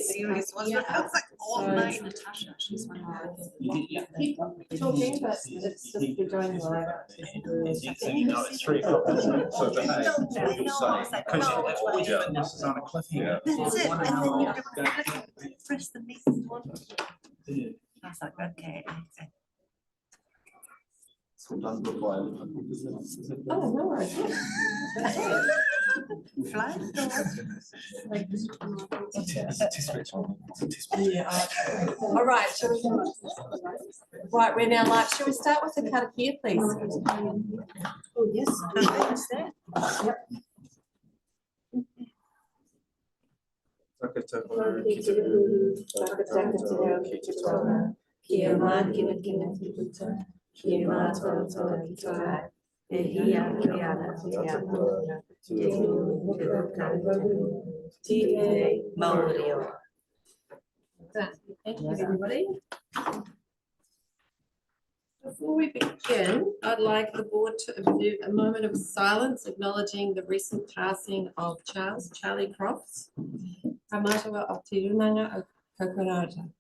series was, but it feels like all night. Natasha, she's one of the Keep talking, but it's just we're going live. No, it's 3 o'clock. So behave. That's what you'll say. Because you always put this on a cliffhanger. That's it. And then you press the next one. I was like, okay. So done before. Oh, no worries. Fly? All right, right, we're now live. Shall we start with the cut here, please? Oh, yes. What's that? Thank you, everybody. Before we begin, I'd like the board to observe a moment of silence acknowledging the recent passing of Charlie Crofts, Kamatawa of Te Runanga of Kokorata.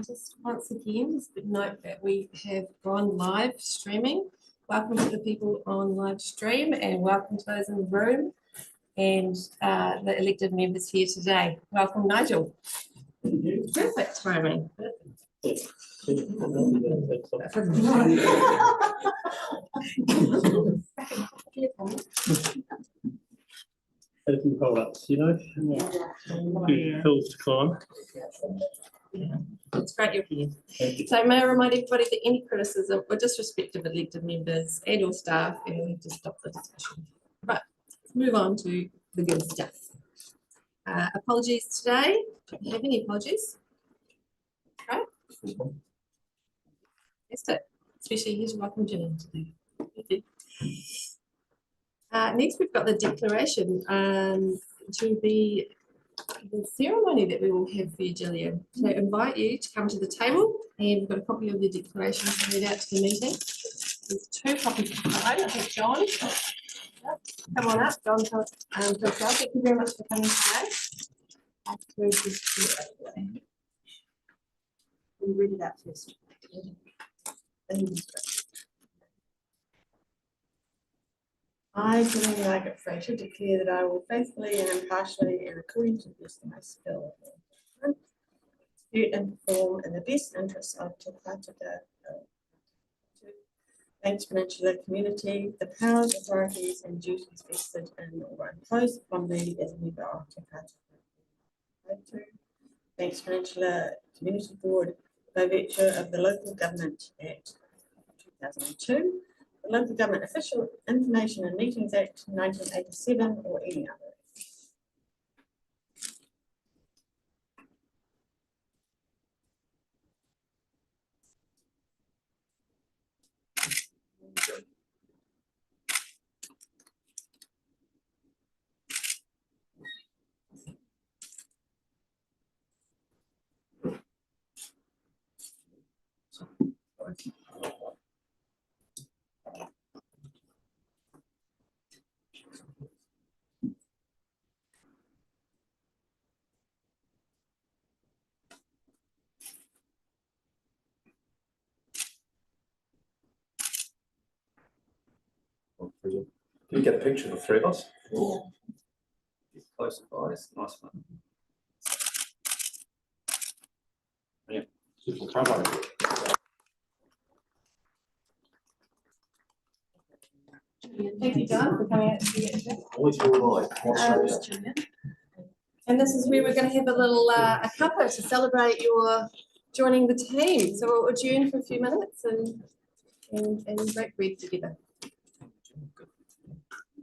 Just once again, just note that we have gone live streaming. Welcome to the people on live stream and welcome to those in the room and the elected members here today. Welcome, Nigel. Perfect timing. Anything hold up, you know? Good hills to climb. Yeah, it's great you're here. So may I remind everybody that any criticism or disrespect of elected members and or staff, and we have to stop the discussion. Right, let's move on to the good stuff. Apologies today. Don't you have any apologies? Right. That's it. Especially here's welcome Jillian today. Thank you. Next we've got the declaration to be the ceremony that we will have for you, Gillian. So I invite you to come to the table and we've got a copy of the declaration to read out to the meeting. There's 2 copies to provide. I think John, come on up. John, thank you very much for coming today. We'll read it out first. I, Gillian Margaret Fraser, declare that I will faithfully and impartially and according to the best of my skill and perform in the best interests of Te Pātaka, Banks Peninsula community, the powers, authorities and duties vested in or imposed upon me as a member of Te Pātaka, Banks Peninsula Community Board by virtue of the Local Government Act 2002, the Local Government Official Information and Meetings Act 1987 or any other. Can we get a picture of the 3 of us? Yeah. Close eyes, nice one. Yeah. Thank you, John, for coming out to the Always your right. and this is where we're going to have a little a cuppa to celebrate your joining the team. So we'll adjourn for a few minutes and break bread together.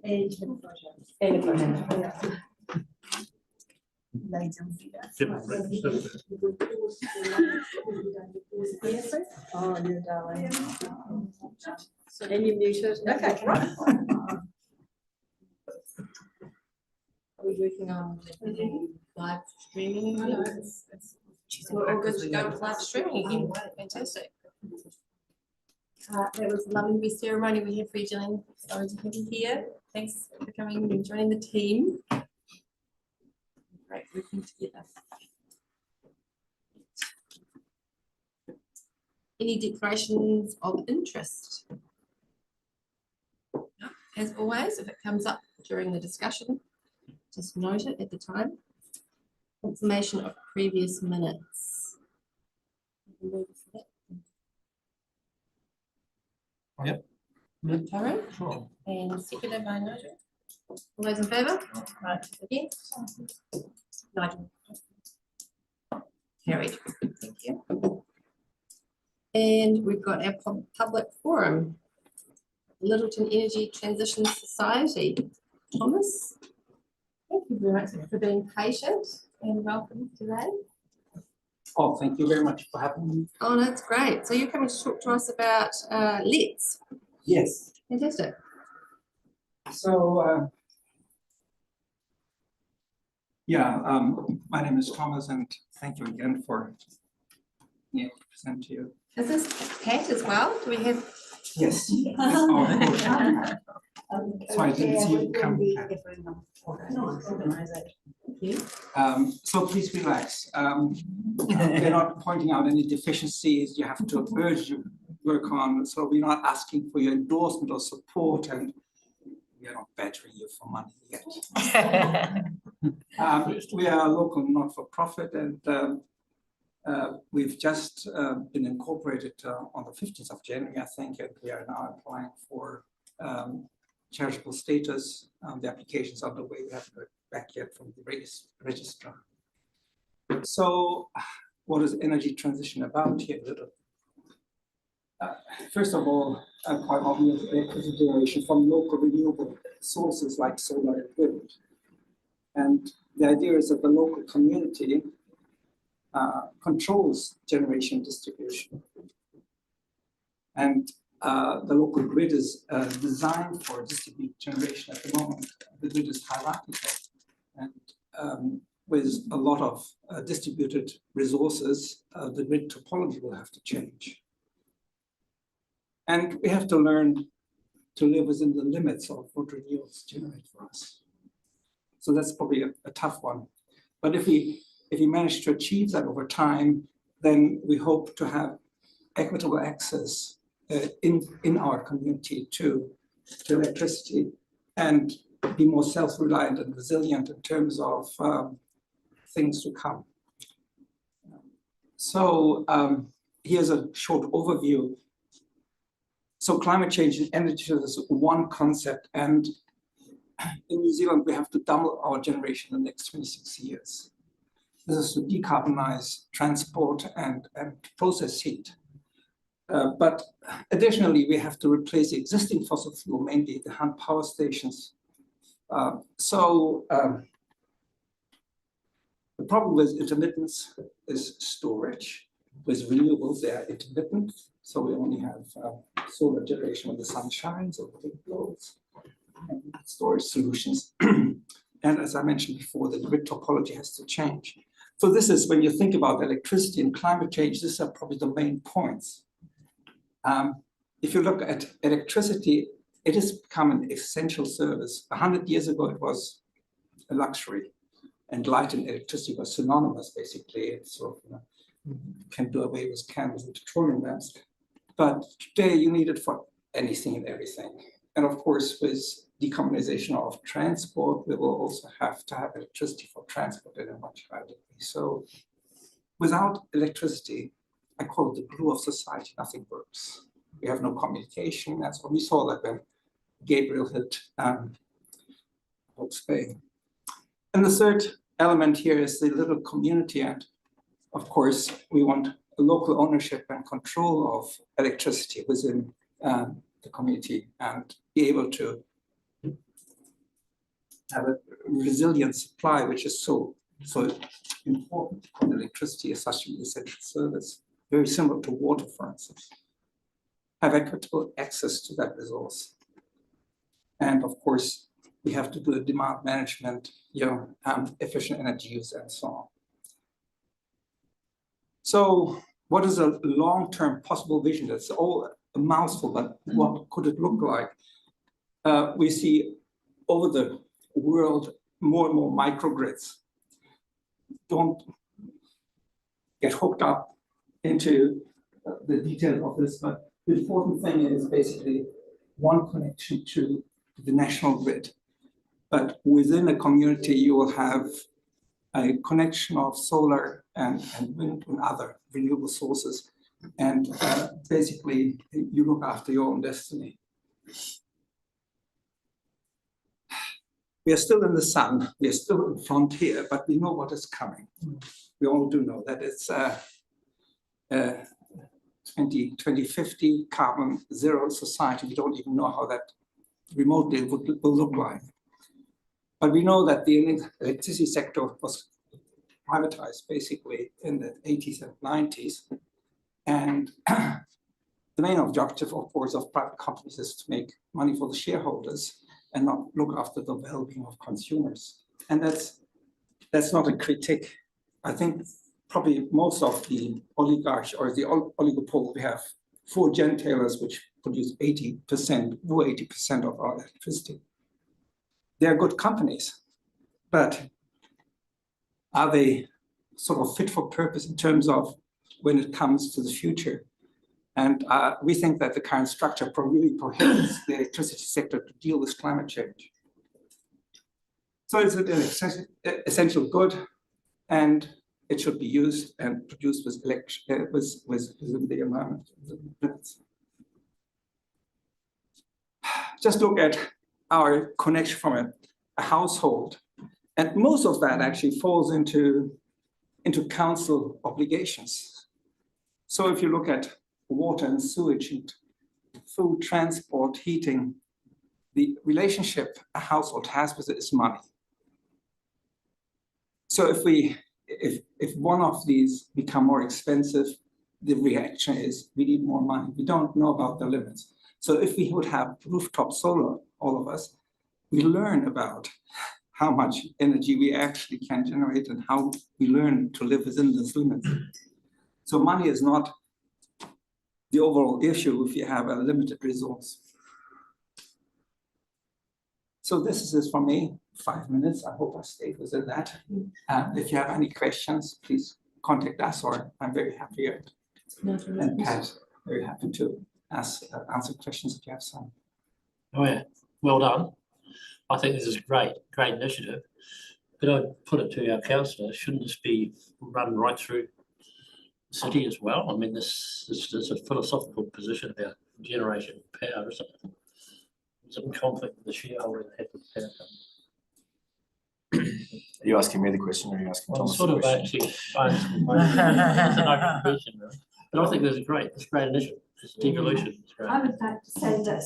And Ladies and gentlemen. different breakfast, isn't it? Oh, you darling. And you muted. Okay. Are we working on live streaming? We're all good to go with live streaming again. Fantastic. That was a lovely ceremony we had for you, Gillian. Sorry to have you here. Thanks for coming and joining the team. Great working together. Any declarations of interest? No. As always, if it comes up during the discussion, just note it at the time. Confirmation of previous minutes. Yep. Tyrone? Sure. And seconded by Nigel. All those in favour? Against? Nigel. Carried. Thank you. And we've got our public forum. Littleton Energy Transition Society. Thomas? Thank you very much for being patient and welcome today. Oh, thank you very much for having me. Oh, that's great. So you're coming to talk to us about LETs. Yes. Fantastic. So, my name is Thomas, and thank you again for being able to present to you. Is this Pat as well? Do we have? Yes. So I didn't see you come. So please relax. We're not pointing out any deficiencies you have to urge you work on. So we're not asking for your endorsement or support, and we are not badgering you for money yet. We are a local not-for-profit, and we've just been incorporated on the 15th of January, I think, and we are now applying for charitable status. The application's underway. We haven't heard back yet from the registrar. So what is energy transition about here? First of all, quite obvious, electricity generation from local renewable sources like solar and wind. And the idea is that the local community controls generation distribution. And the local grid is designed for distributed generation at the moment. The grid is hierarchical, and with a lot of distributed resources, the grid topology will have to change. And we have to learn to live within the limits of what renewables generate for us. So that's probably a tough one. But if we manage to achieve that over time, then we hope to have equitable access in our community to electricity and be more self-reliant and resilient in terms of things to come. So here's a short overview. So climate change and energy is one concept, and in New Zealand we have to double our generation in the next 26 years. This is to decarbonize transport and process heat. But additionally, we have to replace the existing fossil fuel, mainly the hand power stations. The problem with intermittence is storage. With renewables, they are intermittent, so we only have solar generation when the sun shines or the wind blows, and storage solutions. And as I mentioned before, the grid topology has to change. So this is, when you think about electricity and climate change, these are probably the main points. If you look at electricity, it has become an essential service. 100 years ago, it was a luxury, and light and electricity were synonymous, basically. It's sort of, can do away with candles and petroleum lamps. But today, you need it for anything and everything. And of course, with decarbonization of transport, we will also have to have electricity for transport in a much higher degree. So without electricity, I call it the glue of society, nothing works. We have no communication. That's what we saw that when Gabriel hit Hawke's Bay. And the third element here is the little community. And of course, we want a local ownership and control of electricity within the community and be able to have a resilient supply, which is so So it's important because electricity is such an essential service, very similar to water, for instance. Have equitable access to that resource. And of course, we have to do a demand management, efficient energy use and so on. So what is a long-term possible vision? That's all a mouthful, but what could it look like? We see over the world more and more microgrids. Don't get hooked up into the details of this, but the important thing is basically one connection to the national grid. But within a community, you will have a connection of solar and wind and other renewable sources. And basically, you look after your own destiny. We are still in the sun. We are still in frontier, but we know what is coming. We all do know that it's 2050 carbon zero society. We don't even know how that remotely will look like. But we know that the electricity sector was privatized basically in the 80s and 90s. And the main objective, of course, of private companies is to make money for the shareholders and not look after the well-being of consumers. And that's not a critique. I think probably most of the oligarchs or the oligopoly, we have 4 gentailers which produce 80% of our electricity. They're good companies, but are they sort of fit for purpose in terms of when it comes to the future? And we think that the current structure really prohibits the electricity sector to deal with climate change. So it's an essential good, and it should be used and produced with the environment. Just look at our connection from a household, and most of that actually falls into council obligations. So if you look at water and sewage and food, transport, heating, the relationship a household has with it is money. So if one of these become more expensive, the reaction is we need more money. We don't know about the limits. So if we would have rooftop solar, all of us, we learn about how much energy we actually can generate and how we learn to live within those limits. So money is not the overall issue if you have a limited resource. So this is it for me, 5 minutes. I hope I stayed within that. If you have any questions, please contact us, or I'm very happy and Pat, very happy to answer questions if you have some. Oh yeah, well done. I think this is a great initiative. But I'd put it to our councillor, shouldn't this be run right through the city as well? I mean, this is a philosophical position about generation power, isn't it? It's in conflict with the shareholder that had the power company. Are you asking me the question, or are you asking Thomas Sort the of question? actually, it's an open question, really. But I think it's a great initiative. It's devolution. It's great. I would like to say that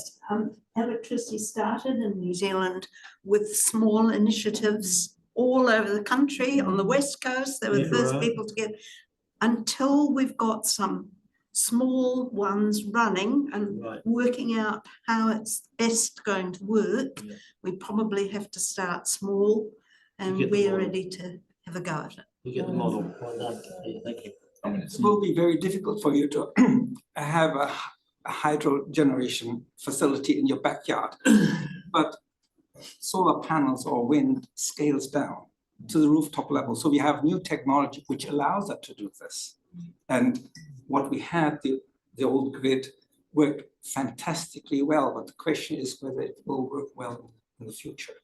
electricity started in New Zealand with small initiatives all over the country. On the West Coast, they were the first people to get, until we've got some small ones running and working out how it's best going to work. We probably have to start small, and we're ready to have a go at it. You get the model. Well done. Yeah, thank you. I mean, It will be very difficult for you to have a hydro generation facility in your backyard, but solar panels or wind scales down to the rooftop level. So we have new technology which allows us to do this. And what we had, the old grid, worked fantastically well, but the question is whether it will work well in the future.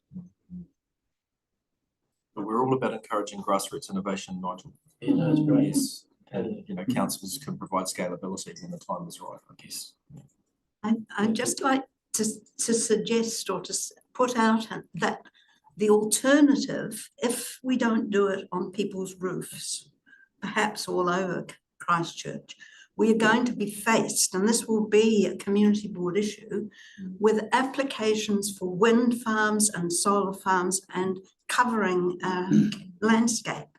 but we're all about encouraging grassroots innovation, Nigel. Yeah, no, it's great. Yes. And, councils can provide scalability when the time is right, I guess. I'd just like to suggest or to put out that the alternative, if we don't do it on people's roofs, perhaps all over Christchurch, we are going to be faced, and this will be a community board issue, with applications for wind farms and solar farms and covering landscape.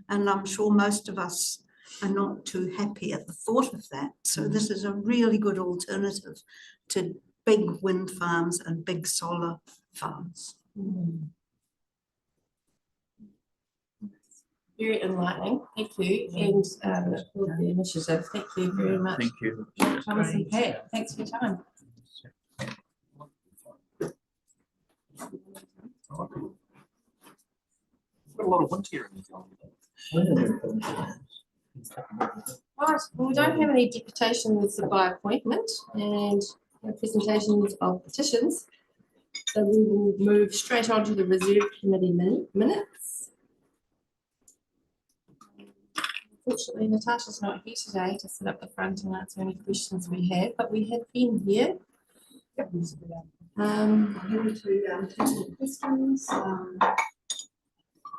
And I'm sure most of us are not too happy at the thought of that. So this is a really good alternative to big wind farms and big solar farms. Very enlightening, thank you, and for the initiative, thank you very much. Thank you. Thomas and Pat, thanks for your time. Got a lot of wind here in New Zealand. Right, well, we don't have any deputations by appointment and no presentations of petitions. So we will move straight on to the Reserve Committee minutes. Unfortunately, Natasha's not here today to sit up the front and answer any questions we have, but we have been here. Happy to take some questions.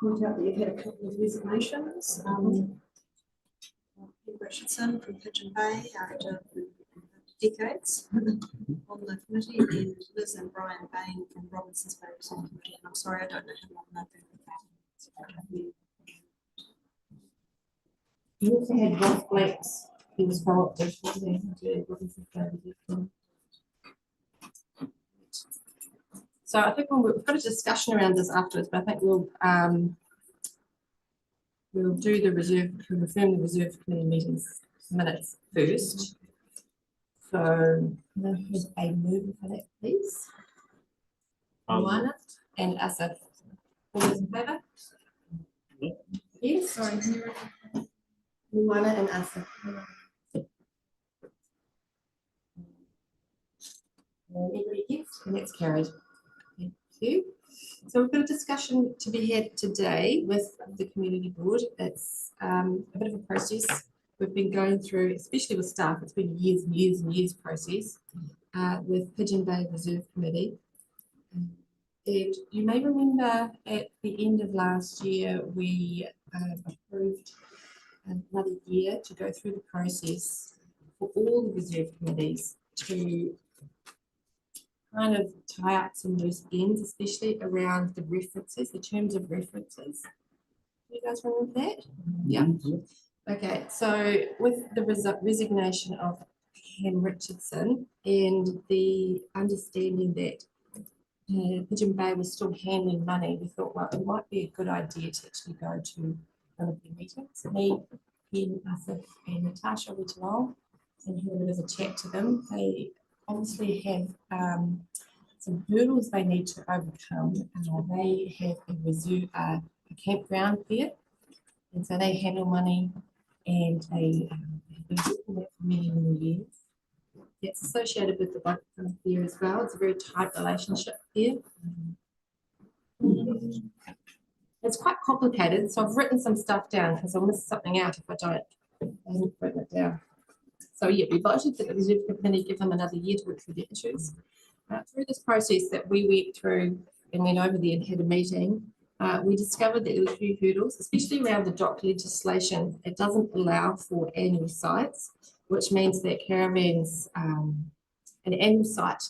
Point out that you've had a couple of resignations. Pete Richardson from Pigeon Bay after decades on the committee, and Liz and Brian Bain from Robinson's Bay Reserve Committee. And I'm sorry, I don't know how long they've been with that. You also had Ross Blakes, he was from So I think we've got a discussion around this afterwards, but I think we'll do the reserve, confirm the reserve committee meetings minutes first. So there's a move for that, please. Moana and Asif. All those in favour? Yes, sorry. Moana and Asif. Anybody against? And that's carried. Thank you. So we've got a discussion to be had today with the community board. It's a bit of a process we've been going through, especially with staff. It's been years and years and years process with Pigeon Bay Reserve Committee. And you may remember at the end of last year, we approved another year to go through the process for all the reserve committees to kind of tie up some loose ends, especially around the references, the terms of references. You guys remember that? Yeah. Okay, so with the resignation of Cam Richardson and the understanding that Pigeon Bay was still handling money, we thought, well, it might be a good idea to actually go to one of the meetings. Me, Ken, Asif, and Natasha went along and had a bit of a chat to them. They obviously have some hurdles they need to overcome. They have a reserve, a campground there, and so they handle money, and they have been doing that for many, many years. It's associated with the boat club there as well. It's a very tight relationship there. It's quite complicated, so I've written some stuff down because I'll miss something out if I haven't written it down. So yeah, we voted that the reserve committee give them another year to work through the issues. Through this process that we went through and went over there and had a meeting, we discovered that there were a few hurdles, especially around the dock legislation. It doesn't allow for annual sites, which means that caravans, an annual site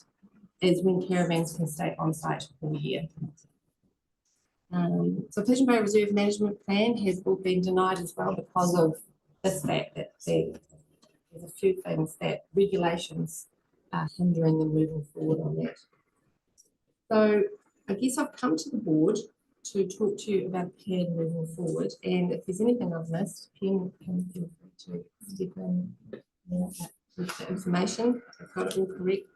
is when caravans can stay on site all year. So Pigeon Bay Reserve Management Plan has all been denied as well because of this fact that there's a few things that regulations are hindering them moving forward on that. So I guess I've come to the board to talk to you about the plan moving forward, and if there's anything I've missed, Ken can feel free to step in with the information. I've got it all correct.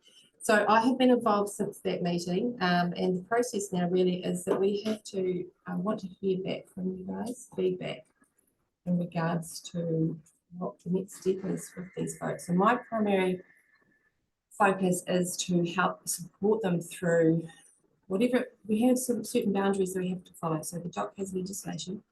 So I have been involved since that meeting, and the process now really is that we have to want to hear back from you guys, feedback in regards to what the next step is with these folks. So my primary focus is to help support them through whatever. We have some certain boundaries that we have to follow. So the dock has legislation,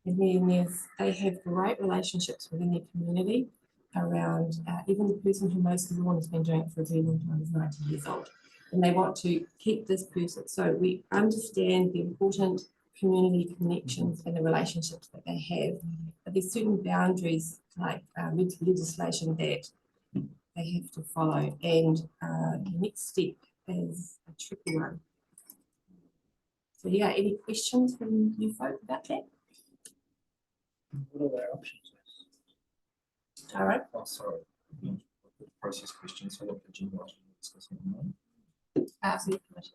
and then they have great relationships within their community around even the person who most of the one has been doing it for a very long time is 90 years old, and they want to keep this person. So we understand the important community connections and the relationships that they have, but there's certain boundaries like legislation that they have to follow, and the next step is a tricky one. So yeah, any questions from you folk about that? What are our options? All right. Oh, sorry. Process questions, so what did you want to discuss on the moment? City committee.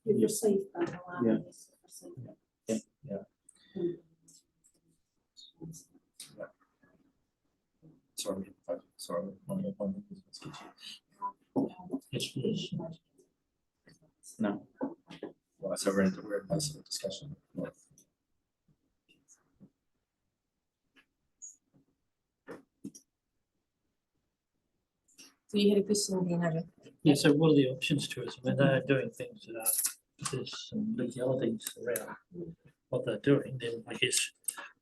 We've received them. Yeah. Received it. Yeah. Sorry, one of the Yes, please. No. Right, so we're in basic discussion. Yeah. So you had a question again, Andrew? Yeah, so what are the options to us? I mean, they're doing things that are, there's some legalities around what they're doing, then I guess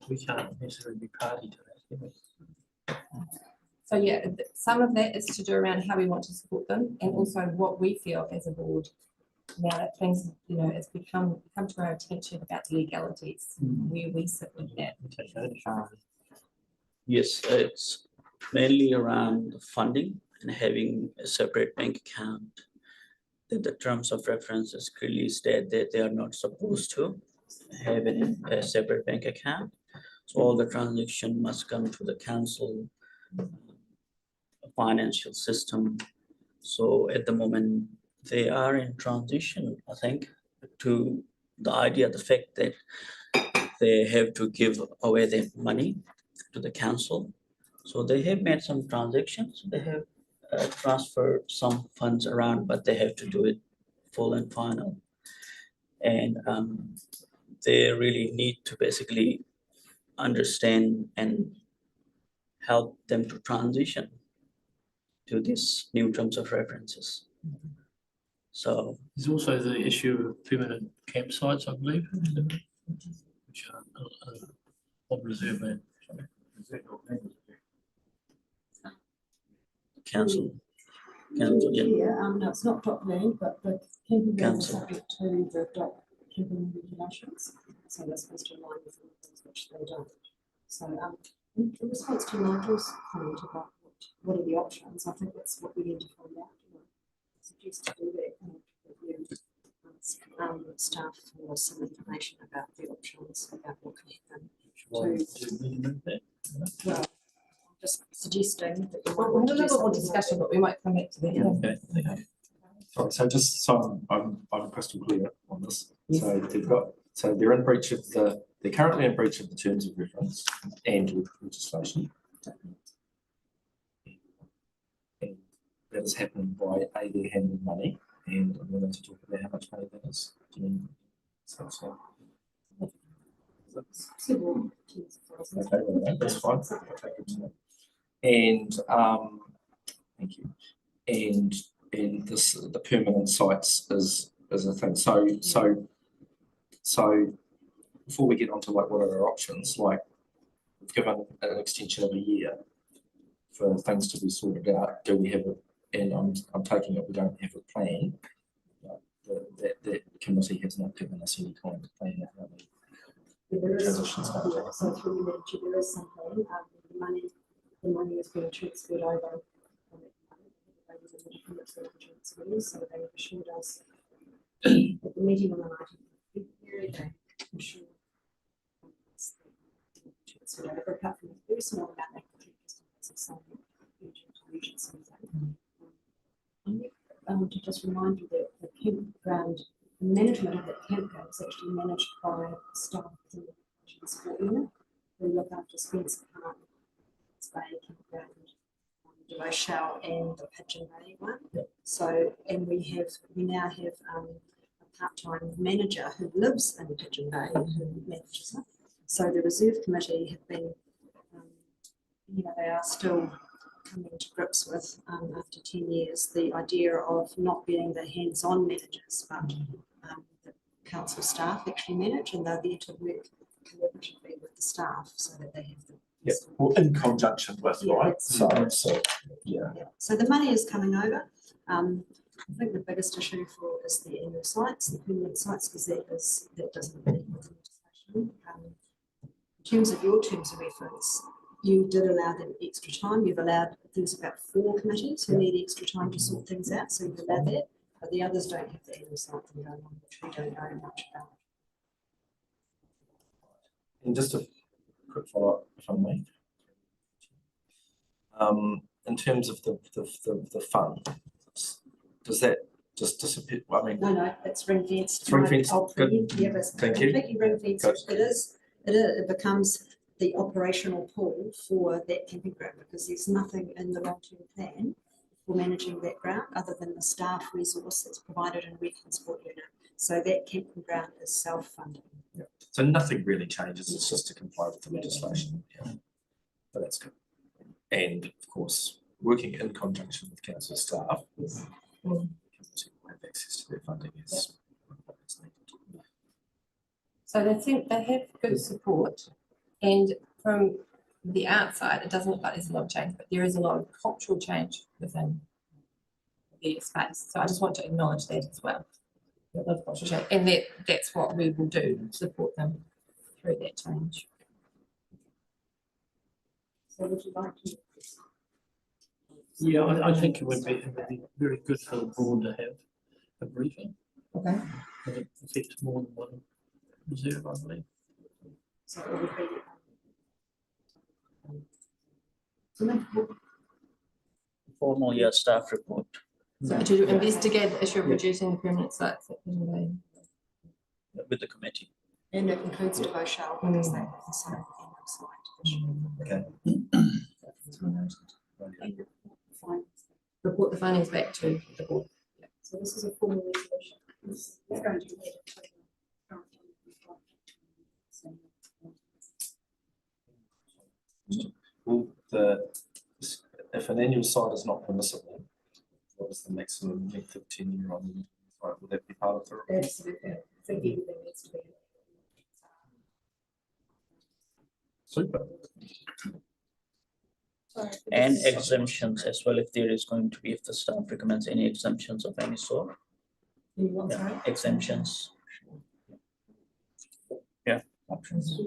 we can't necessarily be party to that, can we? So yeah, some of that is to do around how we want to support them and also what we feel as a board. Now that things, you know, it's come to our attention about the legalities, where we sit with that. We take ownership. Yes, it's mainly around funding and having a separate bank account. The terms of references clearly state that they are not supposed to have a separate bank account. So all the transaction must come to the council financial system. So at the moment, they are in transition, I think, to the idea, the fact that they have to give away their money to the council. So they have made some transactions, they have transferred some funds around, but they have to do it full and final. And they really need to basically understand and help them to transition to these new terms of references. So There's also the issue of permanent campsites, I believe, which are on reserve land. council, yeah. No, it's not dock land, but the camping ground is Council. subject to the dock camping regulations. So they're supposed to align with the things which they don't. So in response to Nigel's comment about what are the options, I think that's what we need to find out. You know, suggest to do that and review staff for some information about the options about what can happen. Well, I'm just suggesting that you We'll might have a little more discussion, but we might come back to that. Yeah. Sorry, so just so I'm crystal clear on this. So they're in breach of they're currently in breach of the terms of reference and legislation. And that is happening by they're handling money, and I'm willing to talk about how much money that is. So. Okay, well, that's fine. Okay, good to know. And thank you. And this the permanent sites is a thing. So before we get on to like what are our options, like we've given an extension of a year for things to be sorted out. Do we have it? And I'm taking it we don't have a plan. That committee has not given us any time to plan it. There is so through the literature, there is some plan. The money is being transferred over. So they assured us at the meeting on the 19th of February, they assured us that transferred over, apart from a very small amount that could be some contributions. To just remind you that the campground, the management of the campground is actually managed by staff in the sport unit who look after Spencer Park, Bay Campground, Delow Shell and the Pigeon Bay one. Yep. So, and we now have a part-time manager who lives in Pigeon Bay who manages it. So the reserve committee have been, they are still coming to grips with after 10 years the idea of not being the hands-on managers, but the council staff actually manage, and they're there to work collaboratively with the staff so that they have the. Yeah, well, in conjunction with, Yeah, right? So yeah. So the money is coming over. I think the biggest issue for is the annual sites, the permanent sites, because that doesn't really with legislation. In terms of your terms of reference, you did allow them extra time. You've allowed, there's about 4 committees who need extra time to sort things out, so you've allowed that. But the others don't have that insight going on, which we don't know much about. And just a quick follow-up, if I may. In terms of the fund, does that just disappear? I mean, No, it's ring fenced. It's ring-fenced, good. Thank you. Completely ring fenced. Good. It becomes the operational pool for that camping ground, because there's nothing in the long-term plan for managing that ground other than the staff resource that's provided in Red Sport Unit. So that camping ground is self-funding. yeah. So nothing really changes, it's just to comply with the legislation. Yeah. But that's good. And of course, working in conjunction with council staff, to have access to their funding is. So they think they have good support, and from the outside, it doesn't look like there's a lot of change, but there is a lot of cultural change within the space. So I just want to acknowledge that as well. A lot of cultural change, and that's what we will do, support them through that change. So would you like to? Yeah, I think it would be very good for the board to have a briefing. Okay. But it affects more than one reserve, I believe. So it would be. Formal year staff report. So to investigate the issue of reducing the permanent sites at Peninsula. With the committee. And it includes devotional, because they have the same end of site division. Okay. Fine. Report the findings back to the board. So this is a formal resolution. It's going to be added to the current Well, if an annual site is not permissible, what is the maximum length of tenure on the site? Will that be part of the report? Absolutely. I think everything needs to be. Super. And exemptions as well, if there is going to be, if the staff recommends any exemptions of any sort. You want Yeah, sorry? exemptions. Yeah, options.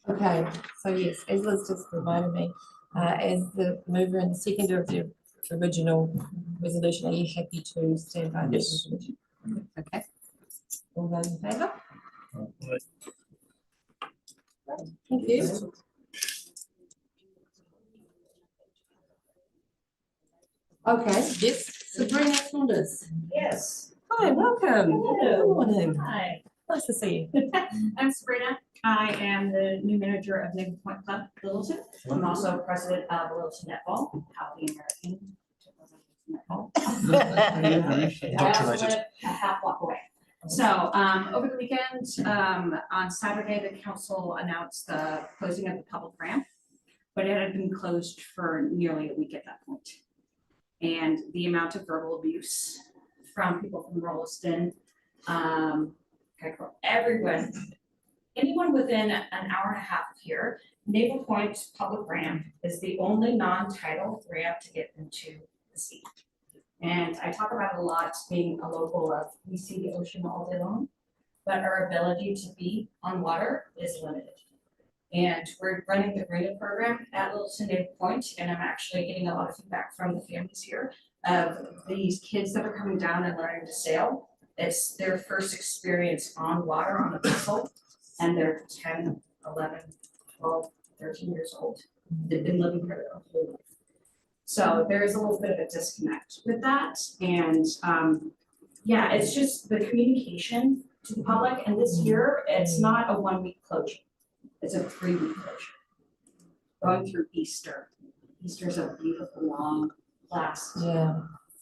Okay, so yes, as Liz just reminded me, as the mover and the seconder of the original resolution, are you happy to stand by that Yes. resolution? Okay. All those in favour? Thank you. Okay, yes, Sabrina Saunders. Yes. Hi, welcome. Good morning. Hi, Nice to see you. I'm Sabrina. I am the new manager of Naval Point Club Littleton. I'm also president of Littleton Netball, how the American netball. I also live a half block away. So over the weekend, on Saturday, the council announced the closing of the public ramp, but it had been closed for nearly a week at that point. And the amount of verbal abuse from people from Rolliston, everyone, anyone within an hour and a half of here, Naval Point Public Ramp is the only non-title ramp to get into the sea. And I talk about it a lot, being a local of, we see the ocean all day long, but our ability to be on water is limited. And we're running the Marina program at Littleton Naval Point, and I'm actually getting a lot of feedback from the families here of these kids that are coming down and learning to sail. It's their first experience on water on a vessel, and they're 10, 11, 12, 13 years old. They've been living here their whole life. So there is a little bit of a disconnect with that. And yeah, it's just the communication to the public. And this year, it's not a 1 week closure. It's a 3 week closure. Going through Easter. Easter's a beautiful, long, last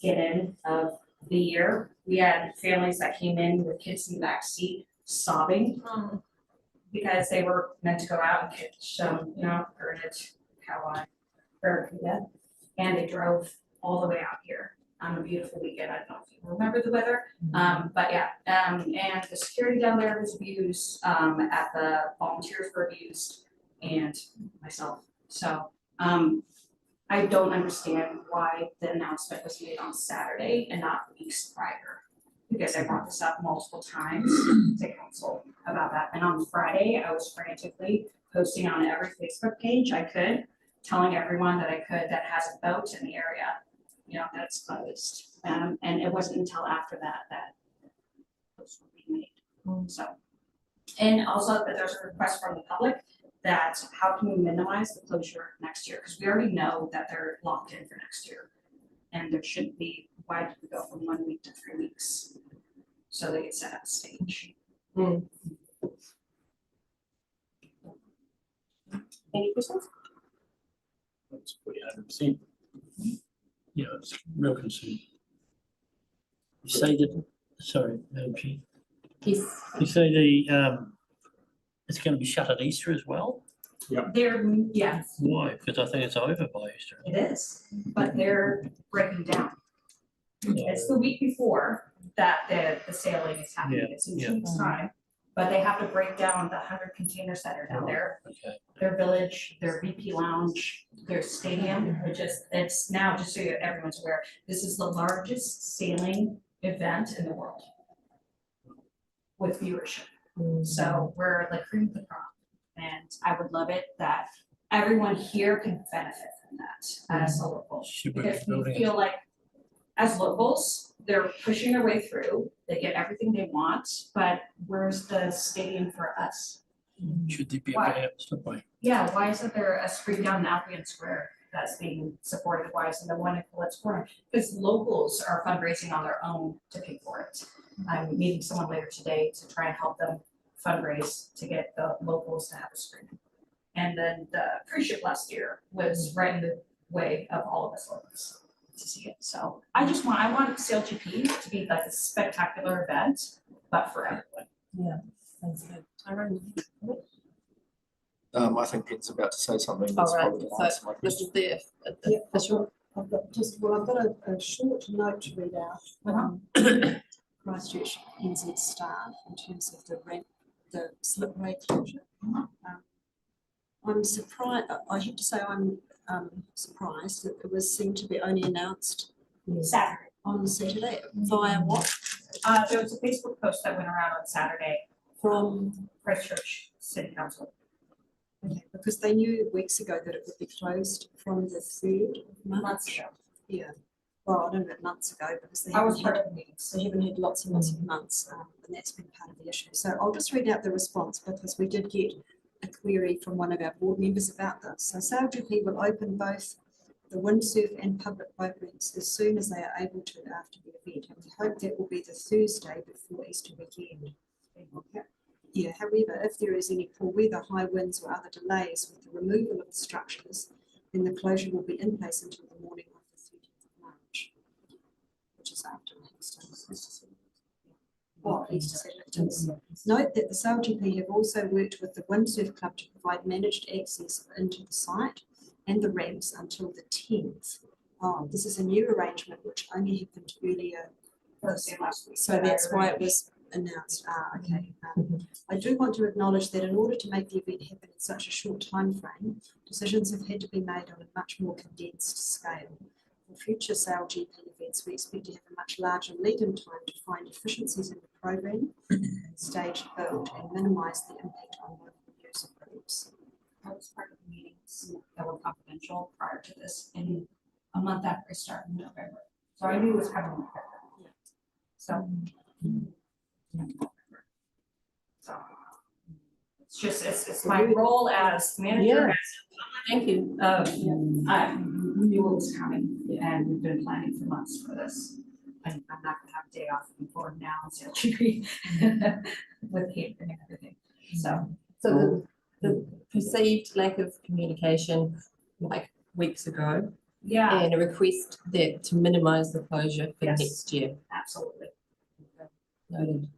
get in of the year. We had families that came in with kids in the back seat sobbing because they were meant to go out and catch gurnage, kawai, barracuda, and they drove all the way out here on a beautiful weekend. I don't know if you remember the weather, but yeah, and the security down there was abused, at the volunteers were abused, and myself. So I don't understand why the announcement was made on Saturday and not weeks prior. because I brought this up multiple times to council about that. And on Friday, I was frantically posting on every Facebook page I could, telling everyone that I could that has a boat in the area, you know, that's closed. And it wasn't until after that that posts were being made. So, and also that there's a request from the public that how can we minimize the closure next year? Because we already know that they're locked in for next year. And there shouldn't be, why did we go from 1 week to 3 weeks? So they get set up stage. Any questions? That's pretty 100%. Yeah, it's a real concern. You say that, sorry, Madam Chair. Yes. You say the, it's going to be shut at Easter as well? They're, yes, Why? Because I think it's over by Easter. it is, but they're breaking down. It's the week before that the sailing is happening. It's in 2 weeks' time. But they have to break down the 100 containers that are down there. Okay. Their village, their VP lounge, their stadium, it's now, just so everyone's aware, this is the largest sailing event in the world with viewership. So we're like cream of the crop. And I would love it that everyone here can benefit from that as a local. Should we be Because we building feel like as locals, they're pushing their way through, they get everything they want, but where's the stadium for us? Should there be a Why? gap somewhere? Yeah, why isn't there a street down Albion Square that's being supported? Why isn't there one in Colette's Corner? Because locals are fundraising on their own to pay for it. I'm meeting someone later today to try and help them fundraise to get the locals to have a screen. And then the cruise ship last year was right in the way of all of us locals to see it. So I want SailGP to be like a spectacular event, but for everyone. Yeah, sounds good. Tyrone? I think Pen's about to say something. All That's right, probably gonna answer my so this question. is the official. I've got a short note to read out from Christchurch NZ staff in terms of the slipway closure. I'm surprised, I have to say I'm surprised that it was seen to be only announced Saturday. on Saturday via what? There was a Facebook post that went around on Saturday From, Christchurch City Council. okay, because they knew weeks ago that it would be closed from the 3rd of March. Months ago. Yeah, well, I don't know about months ago because they I was haven't part had, of the meetings. they haven't had lots and lots of months, and that's been part of the issue. So I'll just read out the response because we did get a query from one of our board members about this. So SailGP will open both the windsurf and public boat ramps as soon as they are able to after the event. And we hope that will be the Thursday before Easter weekend. Yeah, however, if there is any poor weather, high winds or other delays with the removal of the structures, then the closure will be in place until the morning of the 30th of March, which is after Easter. Well, Easter Saturday. Note that the SailGP have also worked with the Windsurf Club to provide managed access into the site and the ramps until the 10th. Oh, this is a new arrangement which only happened earlier. So that's why it was announced. Okay. I do want to acknowledge that in order to make the event happen in such a short time frame, decisions have had to be made on a much more condensed scale. For future SailGP events, we expect to have a much larger lead-in time to find efficiencies in the program, stage build, and minimise the impact on local user groups. I was part of the meetings that were confidential prior to this, and a month after I started in November. So I knew it was coming in November. So. So. It's just, it's my role as manager, Yeah. as Thank you. I knew it was coming, and we've been planning for months for this. And I'm not gonna have a day off before now, so with Kate and everything, so. So the perceived lack of communication like weeks ago Yeah, and a request that to minimize the closure for Yes. next year. absolutely. Noted.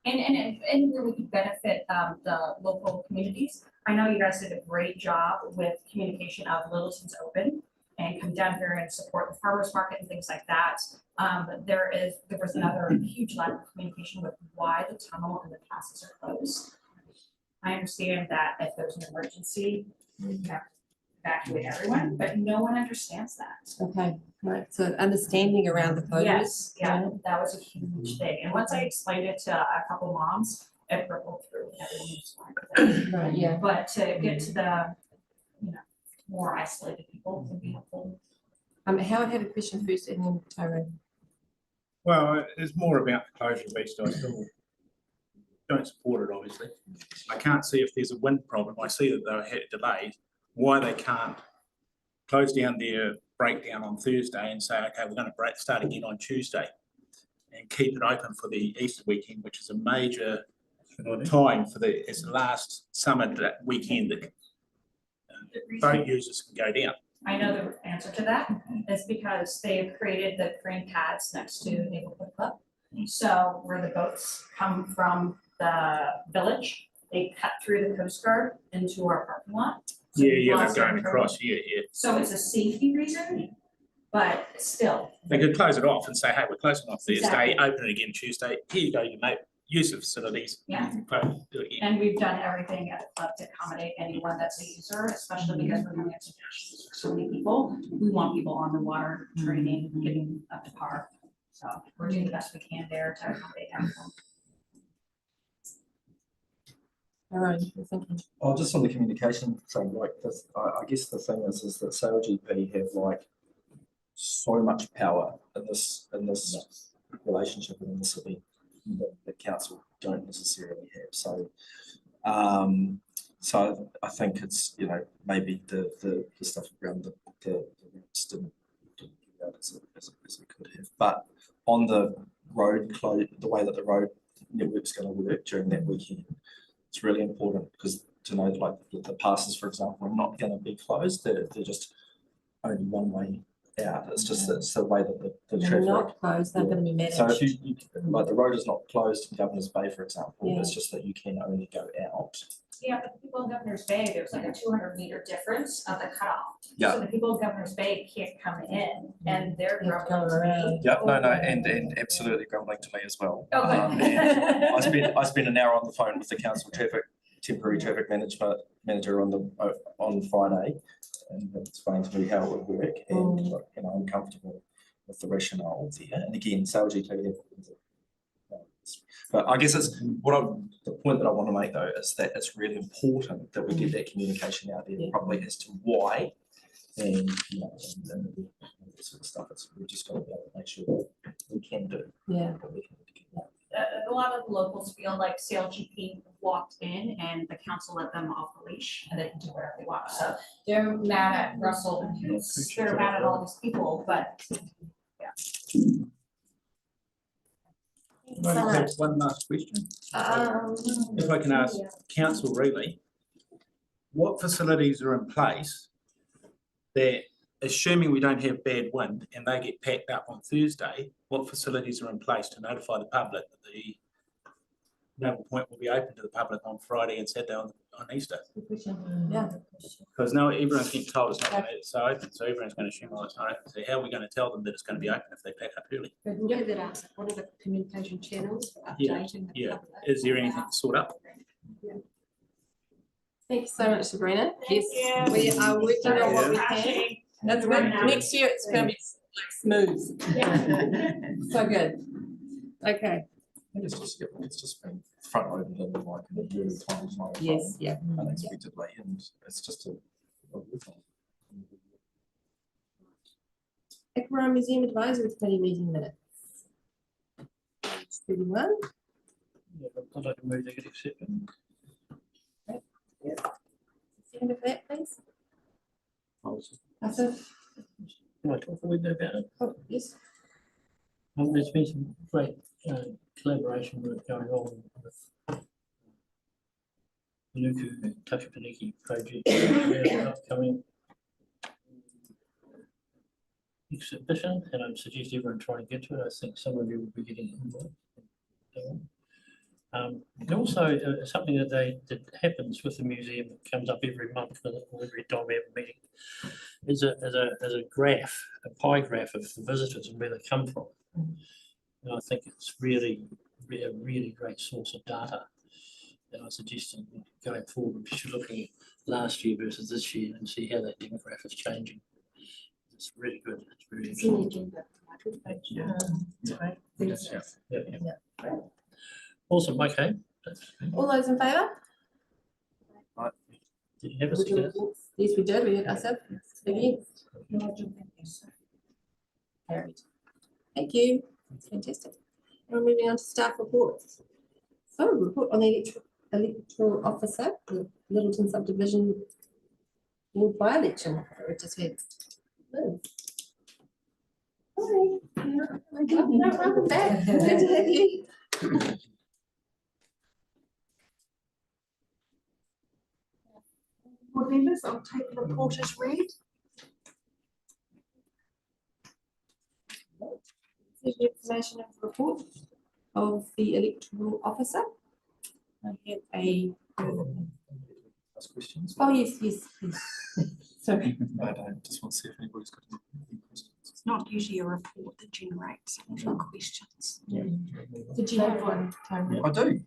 And where we could benefit the local communities. I know you guys did a great job with communication of Littleton's Open and come down here and support the farmers market and things like that. But there was another huge lack of communication with why the tunnel and the passes are closed. I understand that if there's an emergency, you have to evacuate everyone, but no one understands that. Okay, right, so understanding around the code. Yes, yeah, that was a huge thing. And once I explained it to a couple moms, it rippled through and everyone was fine with it. Right, yeah. But to get to the, more isolated people can be helpful. Howard had a question first and then Tyrone. Well, it's more about the closure piece. I still don't support it, obviously. I can't see if there's a wind problem. I see that they had delayed, why they can't close down their breakdown on Thursday and say, okay, we're going to start again on Tuesday and keep it open for the Easter weekend, which is a major time for it's the last summer weekend that boat users can go down. I know the answer to that is because they have created the crane pads next to Neighborhood Club. So where the boats come from the village, they cut through the Coast Guard into our parking lot. So Yeah, lots they're of going trouble. across, yeah. So it's a safety reason, but still. They could close it off and say, hey, we're closing off Thursday, Exactly. open it again Tuesday. Here you go, you may use the facilities. Yeah. Do it again. And we've done everything at the club to accommodate anyone that's a user, especially because we're going to suggestions for so many people. We want people on the water training, getting up to par. So we're doing the best we can there to accommodate everyone. Tyrone, you're thinking. Oh, just on the communication thing, like this, I guess the thing is that SailGP have like so much power in this relationship within the city that the council don't necessarily have. So, so I think it's, you know, maybe the stuff around the roads didn't do that as it could have. But on the road the way that the road network's going to work during that weekend, it's really important because to know like the passes, for example, are not going to be closed. They're just only one way out. It's just it's the way that the They're traffic. not closed, they're going to be managed. So if you like the road is not closed in Governor's Bay, for example, Yeah. it's just that you can only go out. Yeah, but the people in Governor's Bay, there's like a 200-meter difference of the cutoff. Yeah. So the people in Governor's Bay can't come in and they're You have to grumbling go to me. around. Yeah, no, and absolutely grumbling to me as well. Oh, And good. I spent an hour on the phone with the council temporary traffic manager on Friday, and explained to me how it would work, and you know, I'm comfortable with the rationale there. And again, SailGP. But I guess the point that I want to make though is that it's really important that we get that communication out there properly as to why, and you know, and that sort of stuff. We've just got to be able to make sure that we can do. Yeah. what we can do. A lot of locals feel like SailGP walked in and the council let them off the leash and they can do whatever they want. So they're mad at Russell and Hughes, they're mad at all these people, but yeah. I have one last question. If I can ask council really, what facilities are in place that, assuming we don't have bad wind and they get packed up on Thursday, what facilities are in place to notify the public that the Naval Point will be open to the public on Friday and Saturday on Easter? Yeah. Because now everyone's getting told it's not it's so open, so everyone's going to assume, oh, it's not open. So how are we going to tell them that it's going to be open if they pack up early? Give that answer. What are the communication channels for Yeah, updating the Yeah, public? is there anything to sort up? Thank you so much, Sabrina. Thank Yes, you. we are working on what we can. Crashing. That's good. Next year it's going to be like smooth. So good. Okay. It's just been front loaded in like in a year time. Yes. Yeah. Unexpectedly, and it's just a Equine Museum Advisory Committee meeting minutes. 31. Yeah, I'd like to move to get accepted. End of that, please. Can I talk a little bit about it? Oh, yes. There's been some great collaboration work going on with the Nuku Takapaniki project. Upcoming exhibition, and I suggest everyone try and get to it. I think some of you will be getting involved. And also something that happens with the museum that comes up every month or every time we have a meeting is a graph, a pie graph of the visitors and where they come from. And I think it's really a really great source of data. And I suggest going forward, we should look at last year versus this year and see how that demographic is changing. It's really good. It's very It's in the interesting. agenda. Yeah. Awesome. Okay. All those in favour? Did you have a second? Yes, we did. We had ourselves against. Carried. Thank you. That's fantastic. And we're moving on to staff reports. So, report on the electoral officer, the Littleton subdivision board by-election that we just had. Liz. Hi. Welcome back. Good to have you. Board members, I'll take the report as read. Here's the information of the report of the electoral officer. I have a. Ask questions? Oh, yes. Sorry. I don't, just want to see if anybody's got any questions. It's not usually a report that generates questions. Did you have one, Tony? I do.